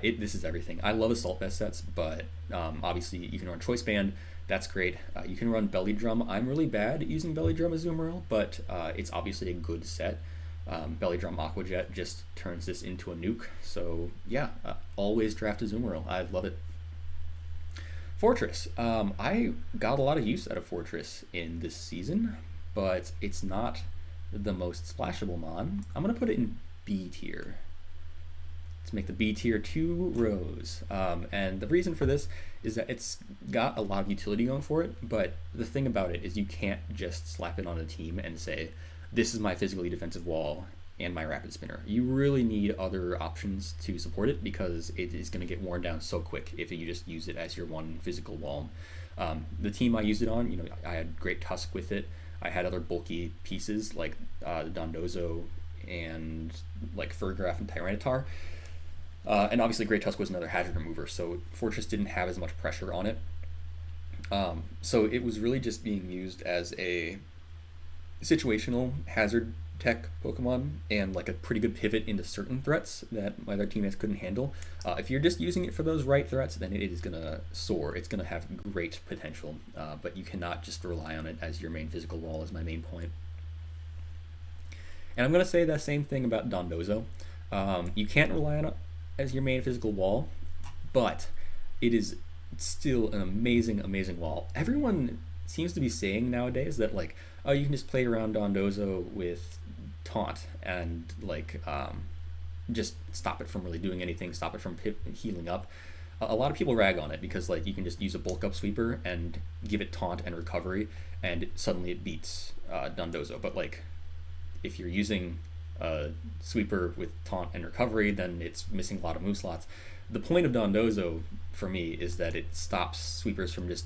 This is everything. I love assault vest sets, but obviously you can run choice band. That's great. You can run belly drum. I'm really bad at using belly drum as Zoomeril, but it's obviously a good set. Belly drum aquajet just turns this into a nuke. So yeah, always draft a Zoomeril. I love it. Fortress. I got a lot of use out of Fortress in this season, but it's not the most splashable mon. I'm gonna put it in B tier. Let's make the B tier 2 rows. And the reason for this is that it's got a lot of utility going for it, but the thing about it is you can't just slap it on a team and say, this is my physically defensive wall and my rapid spinner. You really need other options to support it because it is going to get worn down so quick if you just use it as your one physical wall. The team I used it on, I had great Tusk with it. I had other bulky pieces like Dondozo and like Furgraf and Tyranitar. And obviously Great Tusk was another hazard remover, so Fortress didn't have as much pressure on it. So it was really just being used as a situational hazard tech Pokemon and like a pretty good pivot into certain threats that my other teammates couldn't handle. If you're just using it for those right threats, then it is going to soar. It's going to have great potential, but you cannot just rely on it as your main physical wall is my main point. And I'm going to say that same thing about Dondozo. You can't rely on it as your main physical wall, but it is still an amazing wall. Everyone seems to be saying nowadays that like, oh, you can just play around Dondozo with taunt and like just stop it from really doing anything, stop it from healing up. A lot of people rag on it because like you can just use a bulk up sweeper and give it taunt and recovery and suddenly it beats Dondozo. But like if you're using sweeper with taunt and recovery, then it's missing a lot of move slots. The point of Dondozo for me is that it stops sweepers from just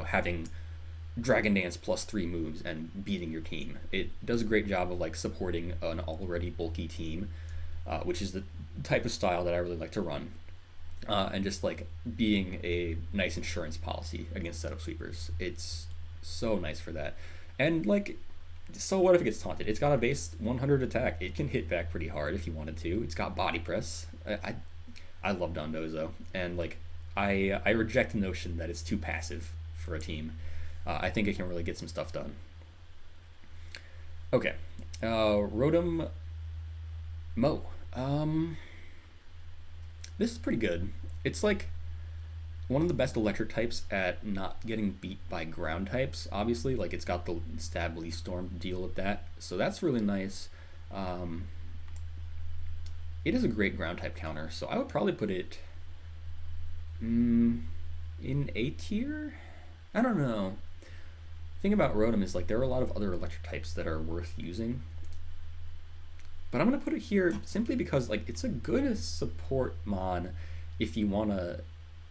having Dragon Dance plus 3 moves and beating your team. It does a great job of like supporting an already bulky team, which is the type of style that I really like to run, and just like being a nice insurance policy against setup sweepers. It's so nice for that. And like, so what if it gets taunted? It's got a base 100 attack. It can hit back pretty hard if you wanted to. It's got body press. I love Dondozo, and like I reject the notion that it's too passive for a team. I think it can really get some stuff done. Okay, Rotom Mo. This is pretty good. It's like one of the best electric types at not getting beat by ground types. Obviously, like it's got the Stab Leaf Storm to deal with that, so that's really nice. It is a great ground type counter, so I would probably put it in A tier. I don't know. The thing about Rotom is like there are a lot of other electric types that are worth using, but I'm gonna put it here simply because like it's a good support mon if you wanna.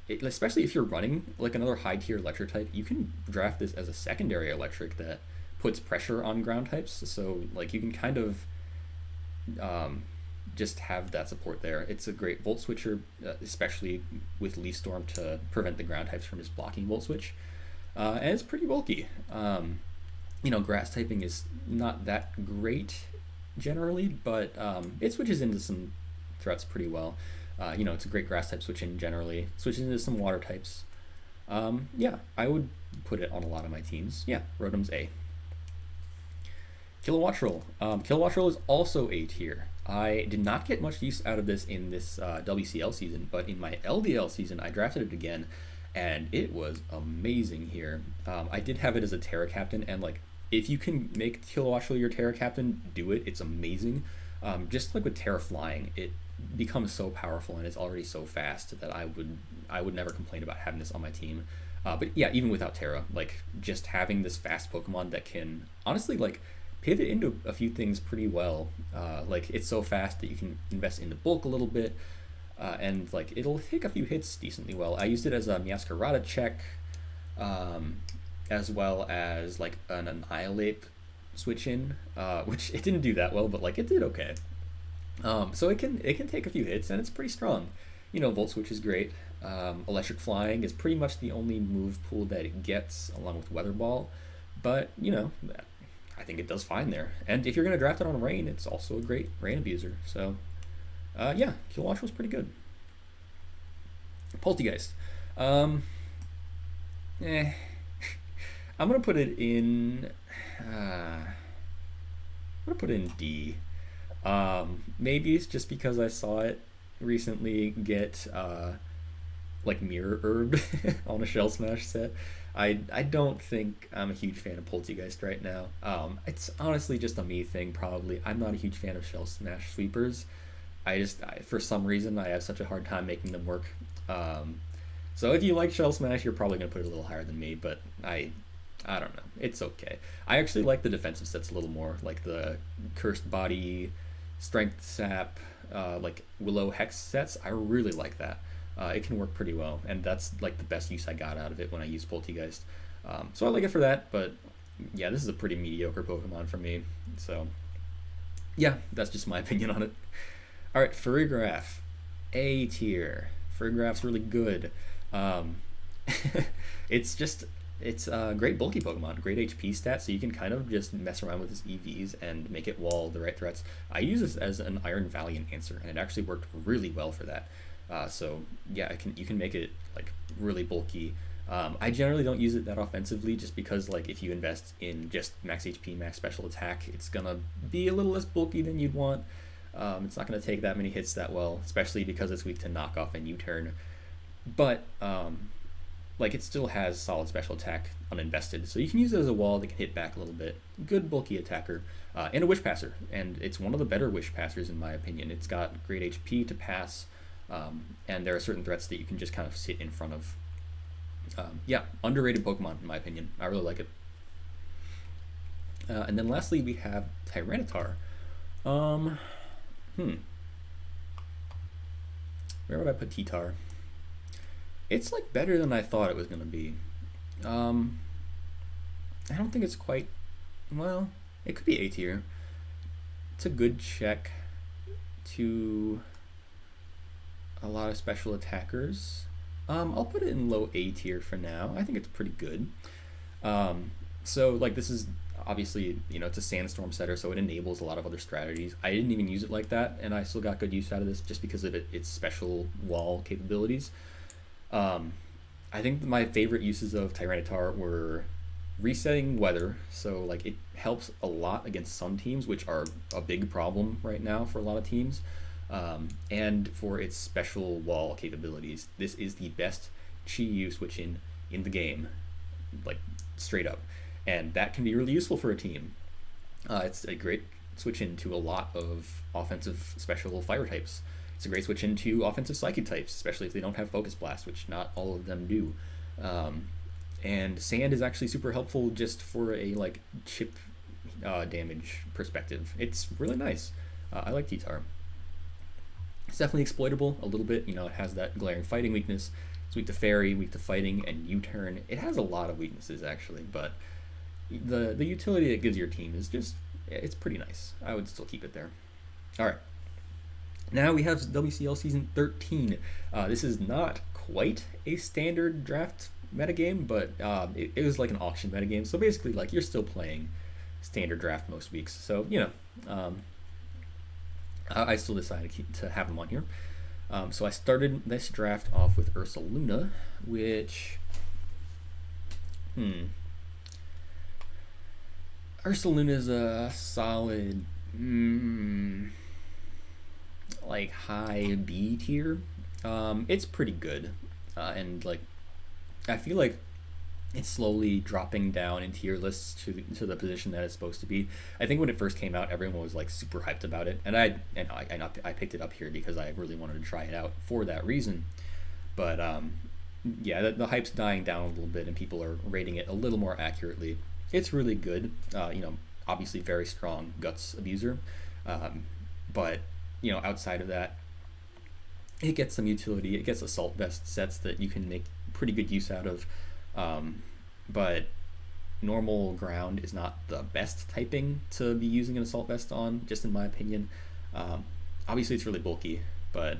Especially if you're running like another high tier electric type, you can draft this as a secondary electric that puts pressure on ground types. So like you can kind of just have that support there. It's a great Volt Switcher, especially with Leaf Storm to prevent the ground types from just blocking Volt Switch. And it's pretty bulky. Grass typing is not that great generally, but it switches into some threats pretty well. It's a great grass type switch in generally. Switches into some water types. Yeah, I would put it on a lot of my teams. Yeah, Rotom's A. Kilowattrel. Kilowattrel is also A tier. I did not get much use out of this in this WCL season, but in my LDL season, I drafted it again, and it was amazing here. I did have it as a Terra Captain, and like, if you can make Kilowattrel your Terra Captain, do it. It's amazing. Just like with Terra Flying, it becomes so powerful and it's already so fast that I would never complain about having this on my team. But yeah, even without Terra, like just having this fast Pokemon that can honestly like pivot into a few things pretty well. Like it's so fast that you can invest into bulk a little bit, and like it'll take a few hits decently well. I used it as a Meowscarada check, as well as like an Annihilate switch in, which it didn't do that well, but like it did okay. So it can take a few hits and it's pretty strong. Volt Switch is great. Electric Flying is pretty much the only move pool that it gets along with Weather Ball, but I think it does fine there. And if you're going to draft it on Rain, it's also a great Rain abuser. So yeah, Kilowattrel's pretty good. Poltergeist. Um, eh, I'm gonna put it in. I'm gonna put it in D. Maybe it's just because I saw it recently get like mirror herbed on a Shell Smash set. I don't think I'm a huge fan of Poltergeist right now. It's honestly just a me thing, probably. I'm not a huge fan of Shell Smash sweepers. For some reason, I have such a hard time making them work. Um, so if you like Shell Smash, you're probably gonna put it a little higher than me, but I don't know. It's okay. I actually like the defensive sets a little more, like the Cursed Body, Strength Sap, like Willow Hex sets. I really like that. It can work pretty well, and that's like the best use I got out of it when I used Poltegeist. So I like it for that, but yeah, this is a pretty mediocre Pokemon for me. So yeah, that's just my opinion on it. All right, Farigiraf, A tier. Farigiraf's really good. Um, it's just it's a great bulky Pokemon, great HP stat, so you can kind of just mess around with his EVs and make it wall the right threats. I use this as an Iron Valiant answer, and it actually worked really well for that. So yeah, you can make it like really bulky. I generally don't use it that offensively, just because like if you invest in just max HP, max special attack, it's gonna be a little less bulky than you'd want. It's not gonna take that many hits that well, especially because it's weak to knockoff and U-turn. But like it still has solid special attack uninvested, so you can use it as a wall that can hit back a little bit. Good bulky attacker, and a wish passer, and it's one of the better wish passers in my opinion. It's got great HP to pass, and there are certain threats that you can just kind of sit in front of. Yeah, underrated Pokemon in my opinion. I really like it. And then lastly we have Tyranitar. Um, hmm, where would I put T-Tar? It's like better than I thought it was gonna be. Um, I don't think it's quite. Well, it could be A tier. It's a good check to a lot of special attackers. I'll put it in low A tier for now. I think it's pretty good. Um, so like this is obviously it's a sandstorm setter, so it enables a lot of other strategies. I didn't even use it like that, and I still got good use out of this just because of its special wall capabilities. Um, I think my favorite uses of Tyranitar were resetting weather, so like it helps a lot against some teams, which are a big problem right now for a lot of teams. And for its special wall capabilities, this is the best Chi-Yu switch in the game, like straight up, and that can be really useful for a team. It's a great switch into a lot of offensive special fire types. It's a great switch into offensive psychic types, especially if they don't have Focus Blast, which not all of them do. And Sand is actually super helpful just for a like chip damage perspective. It's really nice. I like T-Tar. It's definitely exploitable a little bit. It has that glaring fighting weakness. It's weak to Fairy, weak to fighting, and U-turn. It has a lot of weaknesses actually, but the utility it gives your team is just it's pretty nice. I would still keep it there. All right. Now we have WCL Season 13. This is not quite a standard draft metagame, but it was like an auction metagame. So basically, like you're still playing standard draft most weeks. So I still decided to have them on here. So I started this draft off with Ursaluna, which Ursaluna is a solid like high B tier. It's pretty good, and like I feel like it's slowly dropping down in tier lists to the position that it's supposed to be. I think when it first came out, everyone was like super hyped about it, and I picked it up here because I really wanted to try it out for that reason. But yeah, the hype's dying down a little bit, and people are rating it a little more accurately. It's really good. Obviously very strong Guts abuser, but outside of that, it gets some utility. It gets assault vest sets that you can make pretty good use out of. But normal ground is not the best typing to be using an assault vest on, just in my opinion. Obviously it's really bulky, but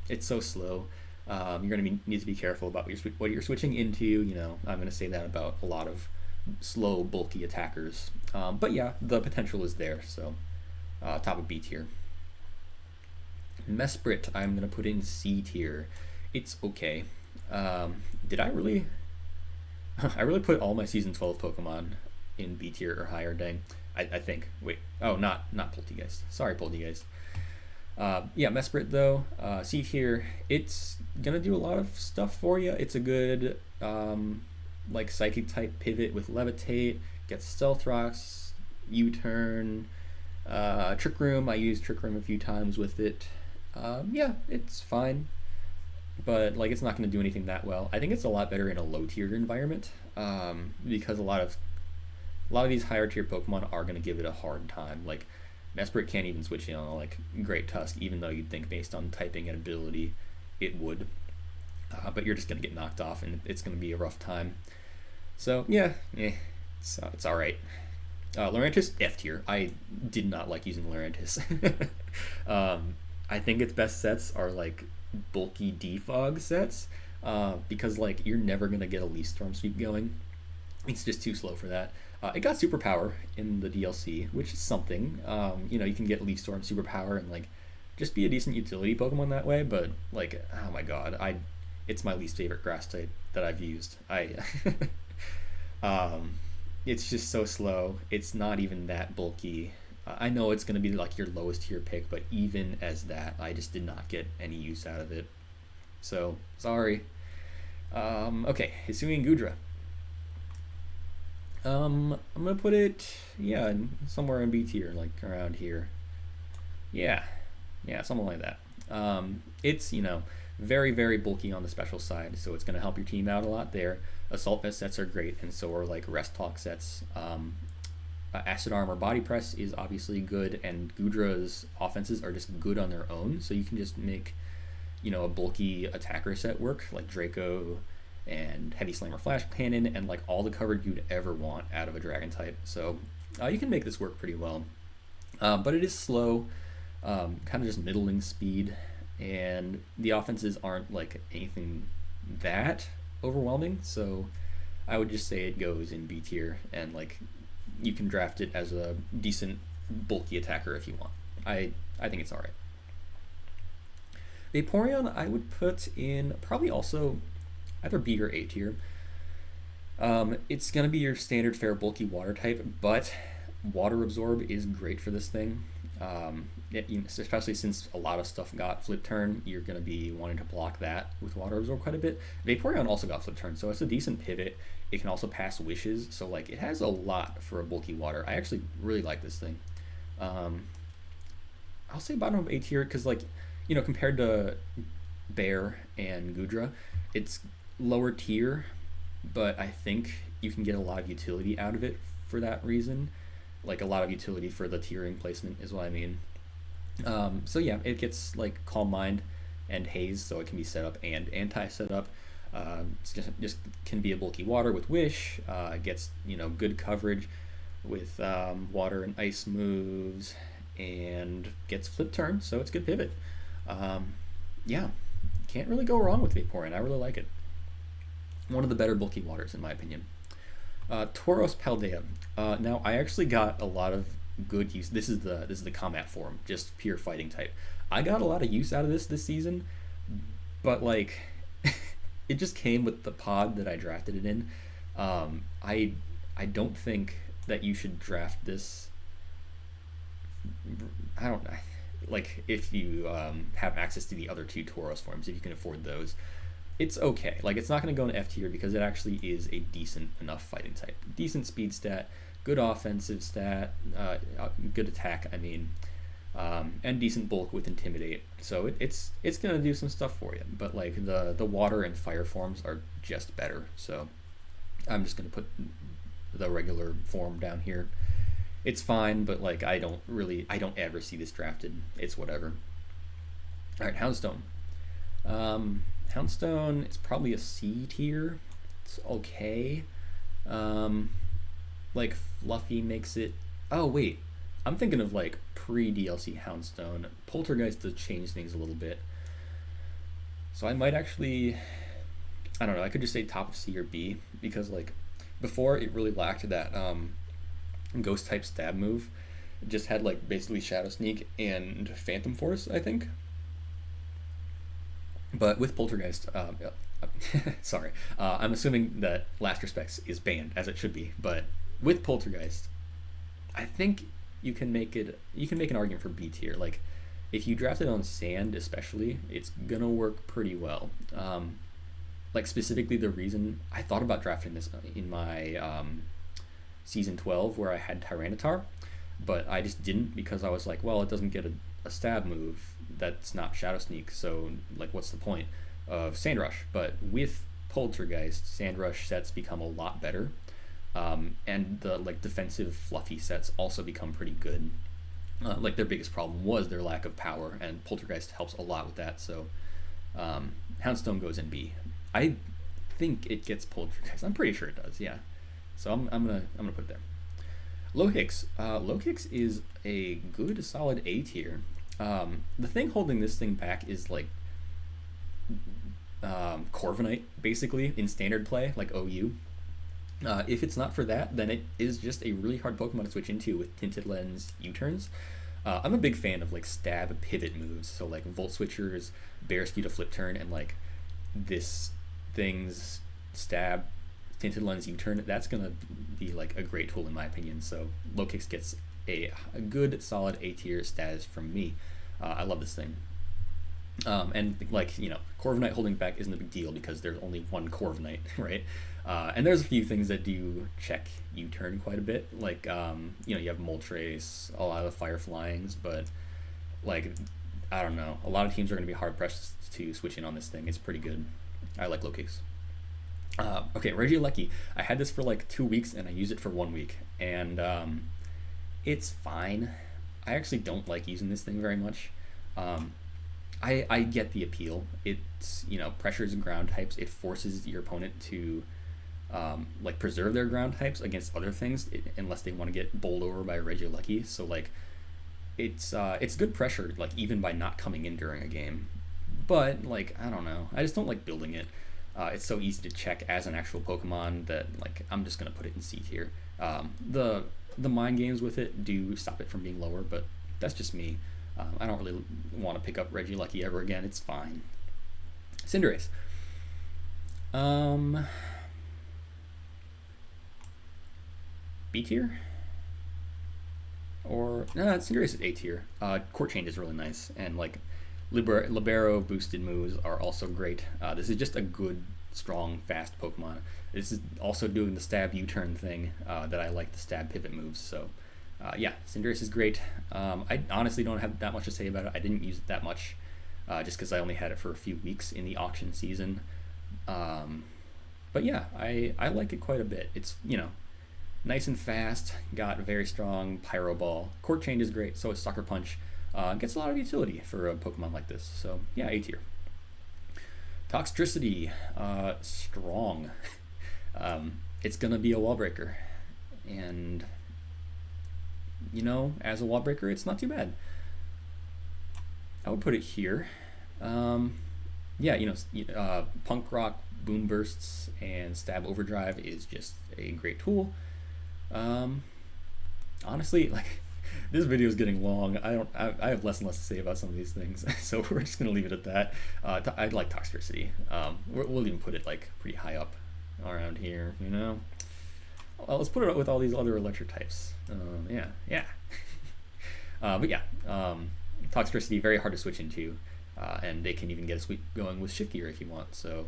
it's so slow. You're going to need to be careful about what you're switching into. I'm going to say that about a lot of slow, bulky attackers. But yeah, the potential is there, so top of B tier. Mesprit, I'm going to put in C tier. It's okay. Did I really? I really put all my season 12 Pokemon in B tier or higher. Dang. I think. Wait. Oh, not Poltegeist. Sorry, Poltegeist. Yeah, Mesprit though. C tier. It's gonna do a lot of stuff for you. It's a good like psychic type pivot with levitate. Gets stealth rocks, U-turn, trick room. I used trick room a few times with it. Yeah, it's fine, but like it's not going to do anything that well. I think it's a lot better in a low tier environment because a lot of these higher tier Pokemon are going to give it a hard time. Like Mesprit can't even switch in on like Great Tusk, even though you'd think based on typing and ability it would. But you're just going to get knocked off, and it's going to be a rough time. So yeah, it's all right. Lurantis F tier. I did not like using Lurantis. I think its best sets are like bulky defog sets because like you're never gonna get a Leaf Storm sweep going. It's just too slow for that. It got superpower in the DLC, which is something. You can get Leaf Storm superpower and like just be a decent utility Pokemon that way. But like, oh my god, it's my least favorite grass type that I've used. It's just so slow. It's not even that bulky. I know it's going to be like your lowest tier pick, but even as that, I just did not get any use out of it. So, sorry. Okay, Hisui and Gudra. I'm going to put it, yeah, somewhere in B tier, like around here. Yeah, something like that. It's, very, very bulky on the special side, so it's going to help your team out a lot there. Assault Vest sets are great, and so are like Rest Talk sets. Acid Armor Body Press is obviously good, and Gudra's offenses are just good on their own, so you can just make, a bulky attacker set work, like Draco and Heavy Slammer Flash Cannon, and like all the coverage you'd ever want out of a Dragon type. So you can make this work pretty well. But it is slow, kind of just middling speed, and the offenses aren't like anything that overwhelming, so I would just say it goes in B tier, and like you can draft it as a decent bulky attacker if you want. I think it's alright. Vaporeon I would put in probably also either B or A tier. It's gonna be your standard fair bulky water type, but water absorb is great for this thing. Especially since a lot of stuff got flip turn, you're going to be wanting to block that with water absorb quite a bit. Vaporeon also got flip turn, so it's a decent pivot. It can also pass wishes, so like it has a lot for a bulky water. I actually really like this thing. I'll say bottom of A tier because like compared to Bear and Gudra, it's lower tier, but I think you can get a lot of utility out of it for that reason. Like a lot of utility for the tiering placement is what I mean. So yeah, it gets like Calm Mind and Haze, so it can be set up and anti-set up. It's just can be a bulky water with Wish. Gets good coverage with water and ice moves, and gets flip turn, so it's good pivot. Yeah, can't really go wrong with Vaporeon. I really like it. One of the better bulky waters in my opinion. Tauros Paldea. Now I actually got a lot of good use. This is the combat form, just pure fighting type. I got a lot of use out of this season, but like it just came with the pod that I drafted it in. I don't think that you should draft this. I don't know. Like if you have access to the other two Tauros forms, if you can afford those. It's okay. Like it's not going to go in F tier because it actually is a decent enough fighting type. Decent speed stat, good offensive stat, good attack. I mean, and decent bulk with Intimidate. So it's going to do some stuff for you. But like the water and fire forms are just better. So I'm just going to put the regular form down here. It's fine, but like I don't ever see this drafted. It's whatever. All right, Houndstone. Houndstone, it's probably a C tier. It's okay. Like Fluffy makes it. Oh wait, I'm thinking of like pre-DLC Houndstone. Poltergeist does change things a little bit, so I might actually. I don't know. I could just say top of C or B because like before it really lacked that ghost type stab move. It just had like basically Shadow Sneak and Phantom Force, I think. But with Poltergeist, sorry, I'm assuming that Last Respects is banned as it should be. But with Poltergeist, I think you can make an argument for B tier. Like if you draft it on sand, especially, it's gonna work pretty well. Like specifically, the reason I thought about drafting this in my season 12 where I had Tyranitar, but I just didn't because I was like, well, it doesn't get a stab move that's not Shadow Sneak, so like, what's the point of Sand Rush? But with Poltergeist, Sand Rush sets become a lot better, and the like defensive fluffy sets also become pretty good. Like their biggest problem was their lack of power, and Poltergeist helps a lot with that. So Houndstone goes in B. I think it gets Poltergeist. I'm pretty sure it does. Yeah. So I'm gonna put it there. Low Hicks. Low Hicks is a good solid A tier. The thing holding this thing back is like Corviknight basically in standard play, like OU. If it's not for that, then it is just a really hard Pokemon to switch into with Tinted Lens U-turns. I'm a big fan of like stab pivot moves, so like Volt Switchers, Bearsky to flip turn, and like this thing's stab Tinted Lens U-turn. That's gonna be like a great tool in my opinion. So Low Kicks gets a good solid A tier status from me. I love this thing. And like, you know, Corviknight holding back isn't a big deal because there's only one Corviknight, right? And there's a few things that do check U-turn quite a bit, like you know, you have Moltres, a lot of the Fire Flyings, but like, I don't know, a lot of teams are going to be hard pressed to switch in on this thing. It's pretty good. I like Low Kicks. Okay, Regieleki. I had this for like 2 weeks and I used it for 1 week, and it's fine. I actually don't like using this thing very much. I get the appeal. It's, you know, pressures ground types. It forces your opponent to like preserve their ground types against other things, unless they want to get bowled over by Regieleki. So like, it's good pressure, like even by not coming in during a game. But like, I don't know. I just don't like building it. It's so easy to check as an actual Pokemon that like, I'm just gonna put it in C tier. The mind games with it do stop it from being lower, but that's just me. I don't really want to pick up Regieleki ever again. It's fine. Cinderace. B tier? Or no, Cinderace is A tier. Court Change is really nice, and like Libero boosted moves are also great. This is just a good, strong, fast Pokemon. This is also doing the stab U-turn thing that I like, the stab pivot moves. So yeah, Cinderace is great. I honestly don't have that much to say about it. I didn't use it that much just because I only had it for a few weeks in the auction season. But yeah, I like it quite a bit. It's, you know, nice and fast, got a very strong Pyro Ball. Court Chain is great, so is Sucker Punch. Gets a lot of utility for a Pokemon like this. So yeah, A tier. Toxtricity, strong. It's gonna be a wall breaker, and you know, as a wall breaker, it's not too bad. I would put it here. Yeah, you know, Punk Rock, Boom Bursts, and Stab Overdrive is just a great tool. Honestly, like, this video is getting long. I have less and less to say about some of these things, so we're just gonna leave it at that. I like Toxtricity. We'll even put it like pretty high up around here, you know. Well, let's put it up with all these other electric types. Yeah. But yeah, Toxtricity, very hard to switch into, and they can even get a sweep going with Shift Gear if you want, so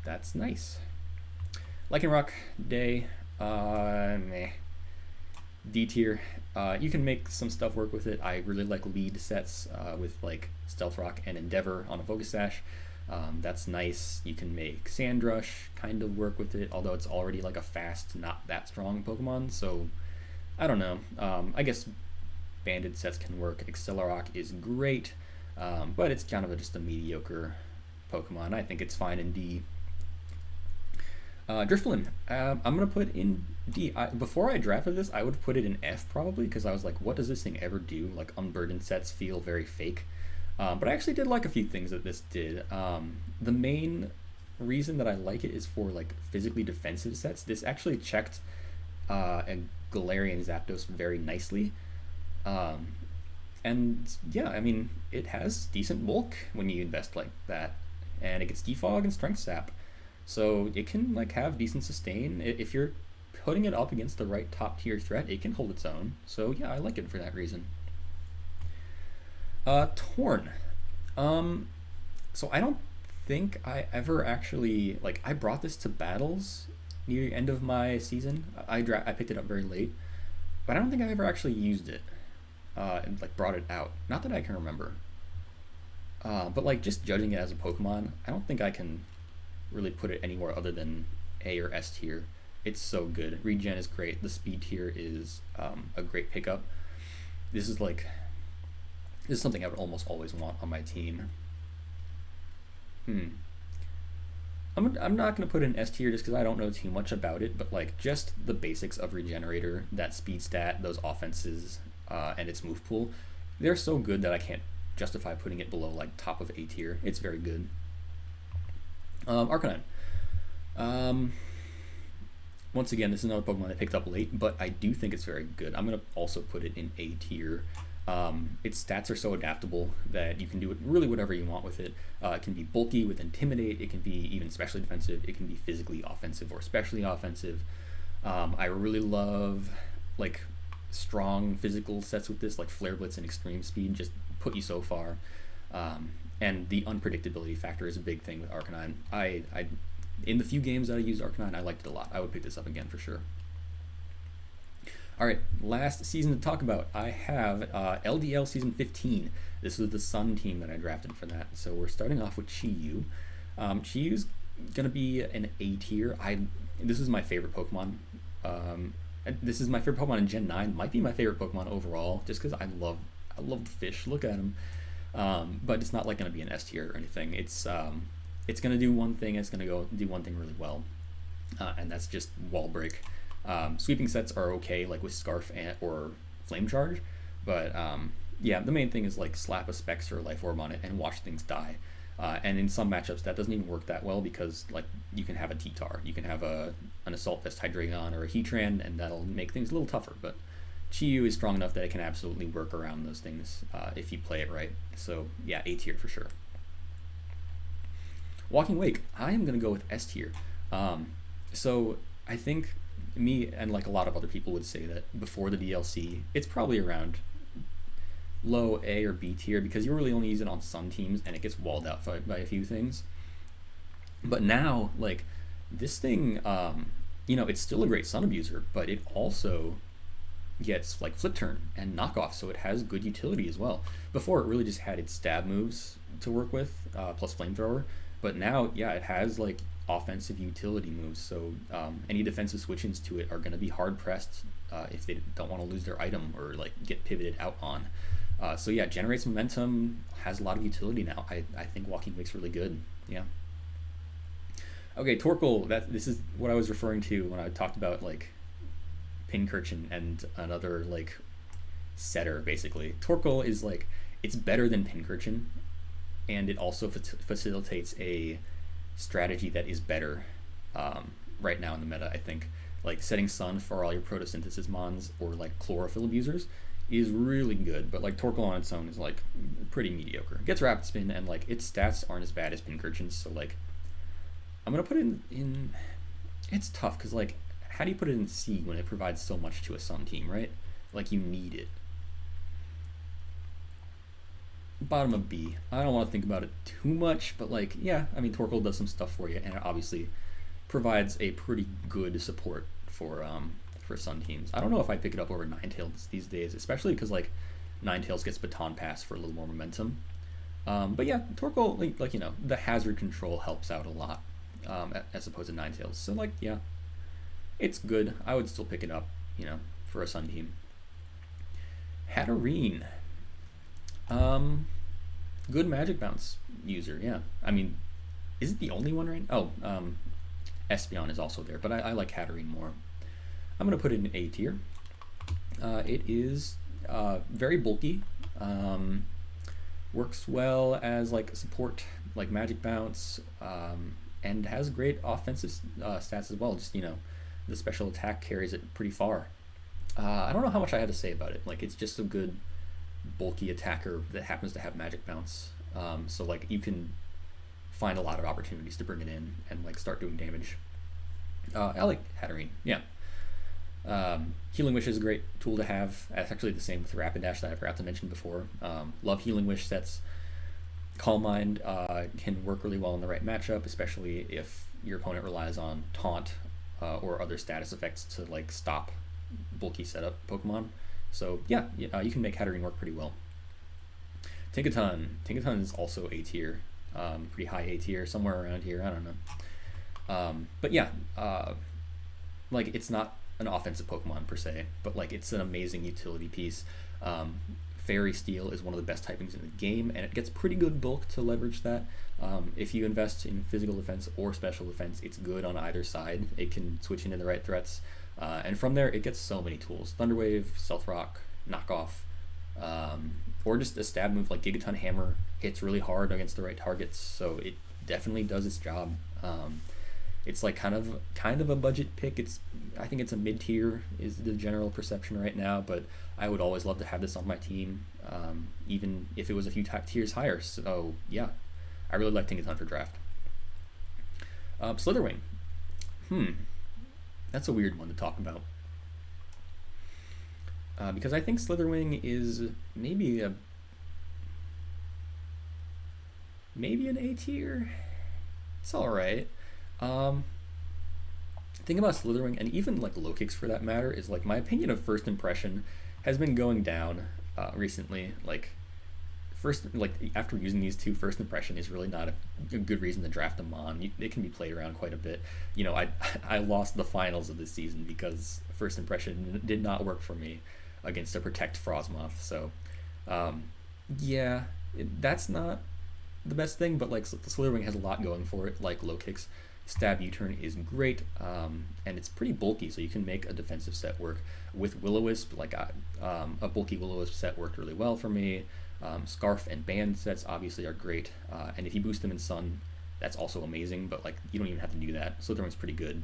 that's nice. Lycanroc, Day, meh. D tier. You can make some stuff work with it. I really like lead sets with like Stealth Rock and Endeavor on a Focus Sash. That's nice. You can make Sandrush kind of work with it, although it's already like a fast, not that strong Pokemon, so I don't know. I guess banded sets can work. Accelerock is great, but it's kind of just a mediocre Pokemon. I think it's fine in D. Drifloon, I'm going to put in D. Before I drafted this, I would put it in F probably, because I was like, what does this thing ever do? Like, unburdened sets feel very fake. But I actually did like a few things that this did. The main reason that I like it is for like physically defensive sets. This actually checked a Galarian Zapdos very nicely. And yeah, I mean, it has decent bulk when you invest like that. and it gets defog and strength sap. So it can like have decent sustain. If you're putting it up against the right top tier threat, it can hold its own. So yeah, I like it for that reason. Torn. So I don't think I ever actually like I brought this to battles near the end of my season. I picked it up very late, but I don't think I ever actually used it and like brought it out. Not that I can remember. But like just judging it as a Pokemon, I don't think I can really put it anywhere other than A or S tier. It's so good. Regen is great. The speed tier is a great pickup. This is like this is something I would almost always want on my team. I'm not going to put in S tier just because I don't know too much about it, but like just the basics of Regenerator, that speed stat, those offenses, and its move pool, they're so good that I can't justify putting it below like top of A tier. It's very good. Arcanine. Once again, this is another Pokemon I picked up late, but I do think it's very good. I'm going to also put it in A tier. Its stats are so adaptable that you can do really whatever you want with it. It can be bulky with Intimidate, it can be even specially defensive, it can be physically offensive or especially offensive. I really love like strong physical sets with this, like Flare Blitz and Extreme Speed just put you so far. And the unpredictability factor is a big thing with Arcanine. I in the few games that I used Arcanine, I liked it a lot. I would pick this up again for sure. Alright, last season to talk about. I have LDL Season 15. This was the Sun team that I drafted for that. So we're starting off with Chi-Yu. Chi-Yu's going to be an A tier. This is my favorite Pokemon. This is my favorite Pokemon in Gen 9. Might be my favorite Pokemon overall, just because I love the fish. Look at him. But it's not like going to be an S tier or anything. It's going to do one thing. It's going to do one thing really well. And that's just Wall Break. Sweeping sets are okay, like with Scarf or Flame Charge, but yeah, the main thing is like slap a Specs or Life Orb on it and watch things die. And in some matchups that doesn't even work that well because like you can have a T-Tar, you can have an Assault Vest Hydreigon or a Heatran, and that'll make things a little tougher. But Chi-Yu is strong enough that it can absolutely work around those things if you play it right. So yeah, A tier for sure. Walking Wake, I am gonna go with S tier. So I think me and like a lot of other people would say that before the DLC, it's probably around low A or B tier because you really only use it on some teams and it gets walled out by a few things. But now, like this thing, it's still a great Sun Abuser, but it also gets like Flip Turn and Knockoff, so it has good utility as well. Before it really just had its stab moves to work with, plus Flamethrower, but now, yeah, it has like offensive utility moves, so any defensive switch-ins to it are going to be hard pressed if they don't want to lose their item or like get pivoted out on. So yeah, generates momentum, has a lot of utility now. I think Walking Wake's really good. Yeah. Okay, Torkoal. This is what I was referring to when I talked about like Pincurchin and another like setter. Basically, Torkoal is like it's better than Pincurchin, and it also facilitates a strategy that is better right now in the meta. I think like setting Sun for all your Photosynthesis Mons or like Chlorophyll Abusers is really good, but like Torkoal on its own is like pretty mediocre. It gets Rapid Spin and like its stats aren't as bad as Pincurchin's, so like I'm gonna put it in it's tough because like how do you put it in C when it provides so much to a Sun team, right? Like you need it. Bottom of B. I don't want to think about it too much, but like, yeah, I mean, Torkoal does some stuff for you, and it obviously provides a pretty good support for Sun teams. I don't know if I pick it up over Ninetales these days, especially because like Ninetales gets Baton Pass for a little more momentum. But yeah, Torkoal, like the hazard control helps out a lot as opposed to Ninetales. So like, yeah, it's good. I would still pick it up, for a Sun team. Hatterene. Good Magic Bounce user, yeah. I mean, is it the only one right now? Oh, Espeon is also there, but I like Hatterene more. I'm going to put it in A tier. It is very bulky, works well as like support, like Magic Bounce, and has great offensive stats as well. Just, the special attack carries it pretty far. I don't know how much I have to say about it. Like, it's just a good bulky attacker that happens to have Magic Bounce. So like you can find a lot of opportunities to bring it in and like start doing damage. I like Hatterene, yeah. Healing Wish is a great tool to have. It's actually the same with Rapid Dash that I forgot to mention before. Love Healing Wish sets. Calm Mind can work really well in the right matchup, especially if your opponent relies on Taunt or other status effects to like stop bulky setup Pokemon. So yeah, you can make Hatterene work pretty well. Tinkaton is also A tier, pretty high A tier, somewhere around here. I don't know. But yeah, like it's not an offensive Pokemon per se, but like it's an amazing utility piece. Fairy Steel is one of the best typings in the game, and it gets pretty good bulk to leverage that. If you invest in physical defense or special defense, it's good on either side. It can switch into the right threats, and from there it gets so many tools. Thunderwave, Stealth Rock, Knockoff, or just a stab move like Gigaton Hammer hits really hard against the right targets, so it definitely does its job. It's like kind of a budget pick. I think it's a mid tier is the general perception right now, but I would always love to have this on my team, even if it was a few tiers higher. So yeah, I really like Tinkaton for draft. Slitherwing, that's a weird one to talk about, because I think Slitherwing is maybe an A tier. It's all right. Thing about Slitherwing, and even like low kicks for that matter, is like my opinion of first impression has been going down recently. Like after using these two, first impression is really not a good reason to draft them on. It can be played around quite a bit. I lost the finals of this season because first impression did not work for me against a Protect Frostmoth. So yeah, that's not the best thing, but like Slitherwing has a lot going for it, like low kicks. Stab U-turn is great, and it's pretty bulky, so you can make a defensive set work. With Will-O-Wisp, like a bulky Will-O-Wisp set worked really well for me. Scarf and Band sets obviously are great, and if you boost them in Sun, that's also amazing, but like you don't even have to do that. Slitherwing's pretty good.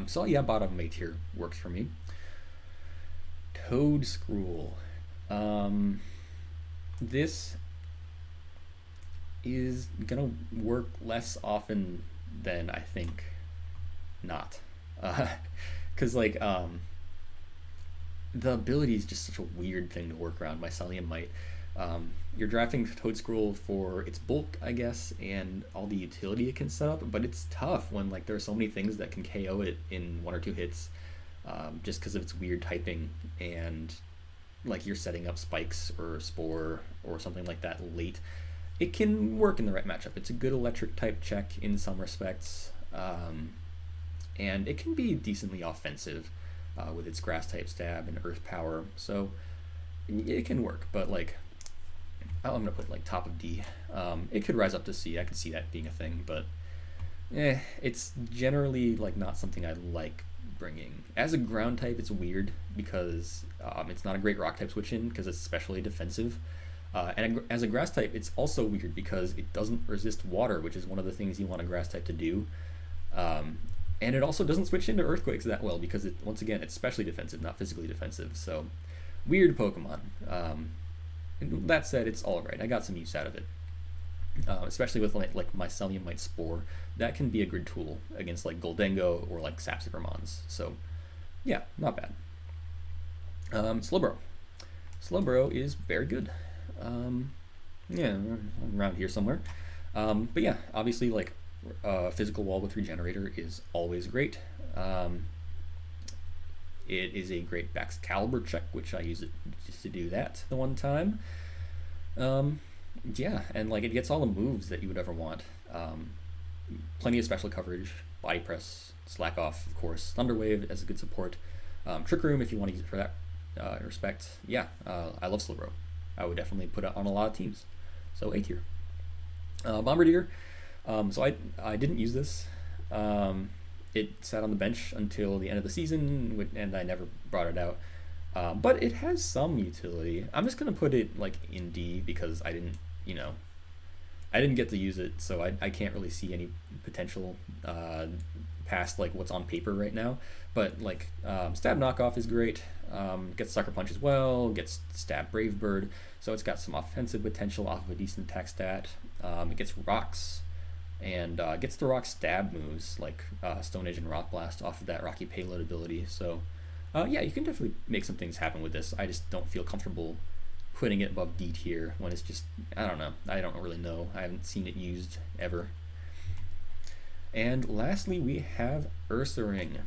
So yeah, bottom A tier works for me. Toadscruel. This is gonna work less often than I think not, because like the ability is just such a weird thing to work around. Mycelium Might, you're drafting Toadscruel for its bulk, I guess, and all the utility it can set up, but it's tough when like there are so many things that can KO it in 1 or 2 hits, just because of its weird typing, and like you're setting up spikes or spore or something like that late. It can work in the right matchup. It's a good electric type check in some respects, and it can be decently offensive with its grass type stab and earth power. So it can work, but like I'm gonna put like top of D. It could rise up to C. I could see that being a thing, but it's generally like not something I like bringing. As a ground type, it's weird because it's not a great rock type switch in because it's especially defensive. And as a grass type, it's also weird because it doesn't resist water, which is one of the things you want a grass type to do. And it also doesn't switch into earthquakes that well because once again, it's specially defensive, not physically defensive. So weird Pokemon. That said, it's all right. I got some use out of it, especially with like Mycelium Might Spore. That can be a good tool against like Goldengo or like Sap Supermons. So yeah, not bad. Slowbro is very good. Yeah, around here somewhere. But yeah, obviously like physical wall with Regenerator is always great. It is a great Baxcalibur check, which I use it just to do that the one time. Yeah, and like it gets all the moves that you would ever want. Plenty of special coverage, Body Press, Slack Off, of course, Thunder Wave as a good support, Trick Room if you want to use it for that respect. Yeah, I love Slowbro. I would definitely put it on a lot of teams. So A tier. Bombardier. So I didn't use this. It sat on the bench until the end of the season, and I never brought it out. But it has some utility. I'm just gonna put it like in D because I didn't get to use it, so I can't really see any potential past like what's on paper right now. But like Stab Knockoff is great. Gets Sucker Punch as well. Gets Stab Brave Bird, so it's got some offensive potential off of a decent attack stat. It gets Rocks, and gets the rock stab moves like Stone Edge and Rock Blast off of that Rocky Payload ability. So yeah, you can definitely make some things happen with this. I just don't feel comfortable putting it above D tier when it's just, I don't know. I don't really know. I haven't seen it used ever. And lastly, we have Ursaring.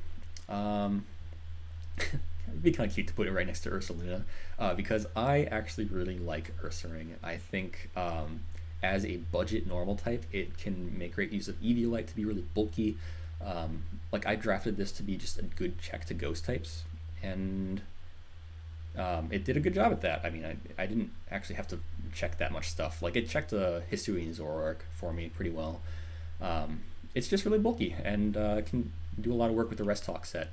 It'd be kind of cute to put it right next to Ursaluna because I actually really like Ursaring. I think as a budget normal type, it can make great use of Eviolite to be really bulky. Like I drafted this to be just a good check to ghost types, and it did a good job at that. I mean, I didn't actually have to check that much stuff. Like it checked Hisui and Zoroark for me pretty well. It's just really bulky and can do a lot of work with the Rest Talk set.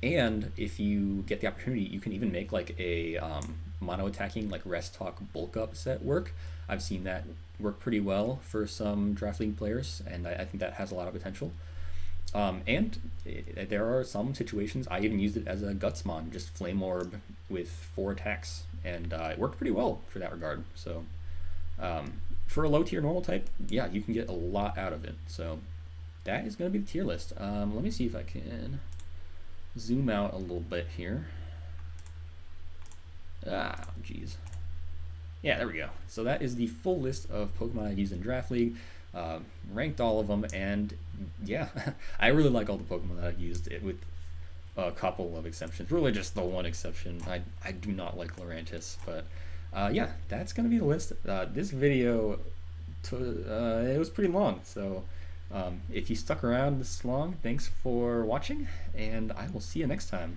And if you get the opportunity, you can even make like a mono attacking like Rest Talk bulk up set work. I've seen that work pretty well for some draft league players, and I think that has a lot of potential. There are some situations I even used it as a Gutsmon, just Flame Orb with 4 attacks, and it worked pretty well for that regard. So for a low tier normal type, yeah, you can get a lot out of it. So that is going to be the tier list. Let me see if I can zoom out a little bit here. Ah, jeez. Yeah, there we go. So that is the full list of Pokemon I've used in Draft League. Ranked all of them, and yeah, I really like all the Pokemon that I've used it with a couple of exceptions. Really just the one exception. I do not like Lurantis, but yeah, that's going to be the list. This video, it was pretty long, so if you stuck around this long, thanks for watching, and I will see you next time.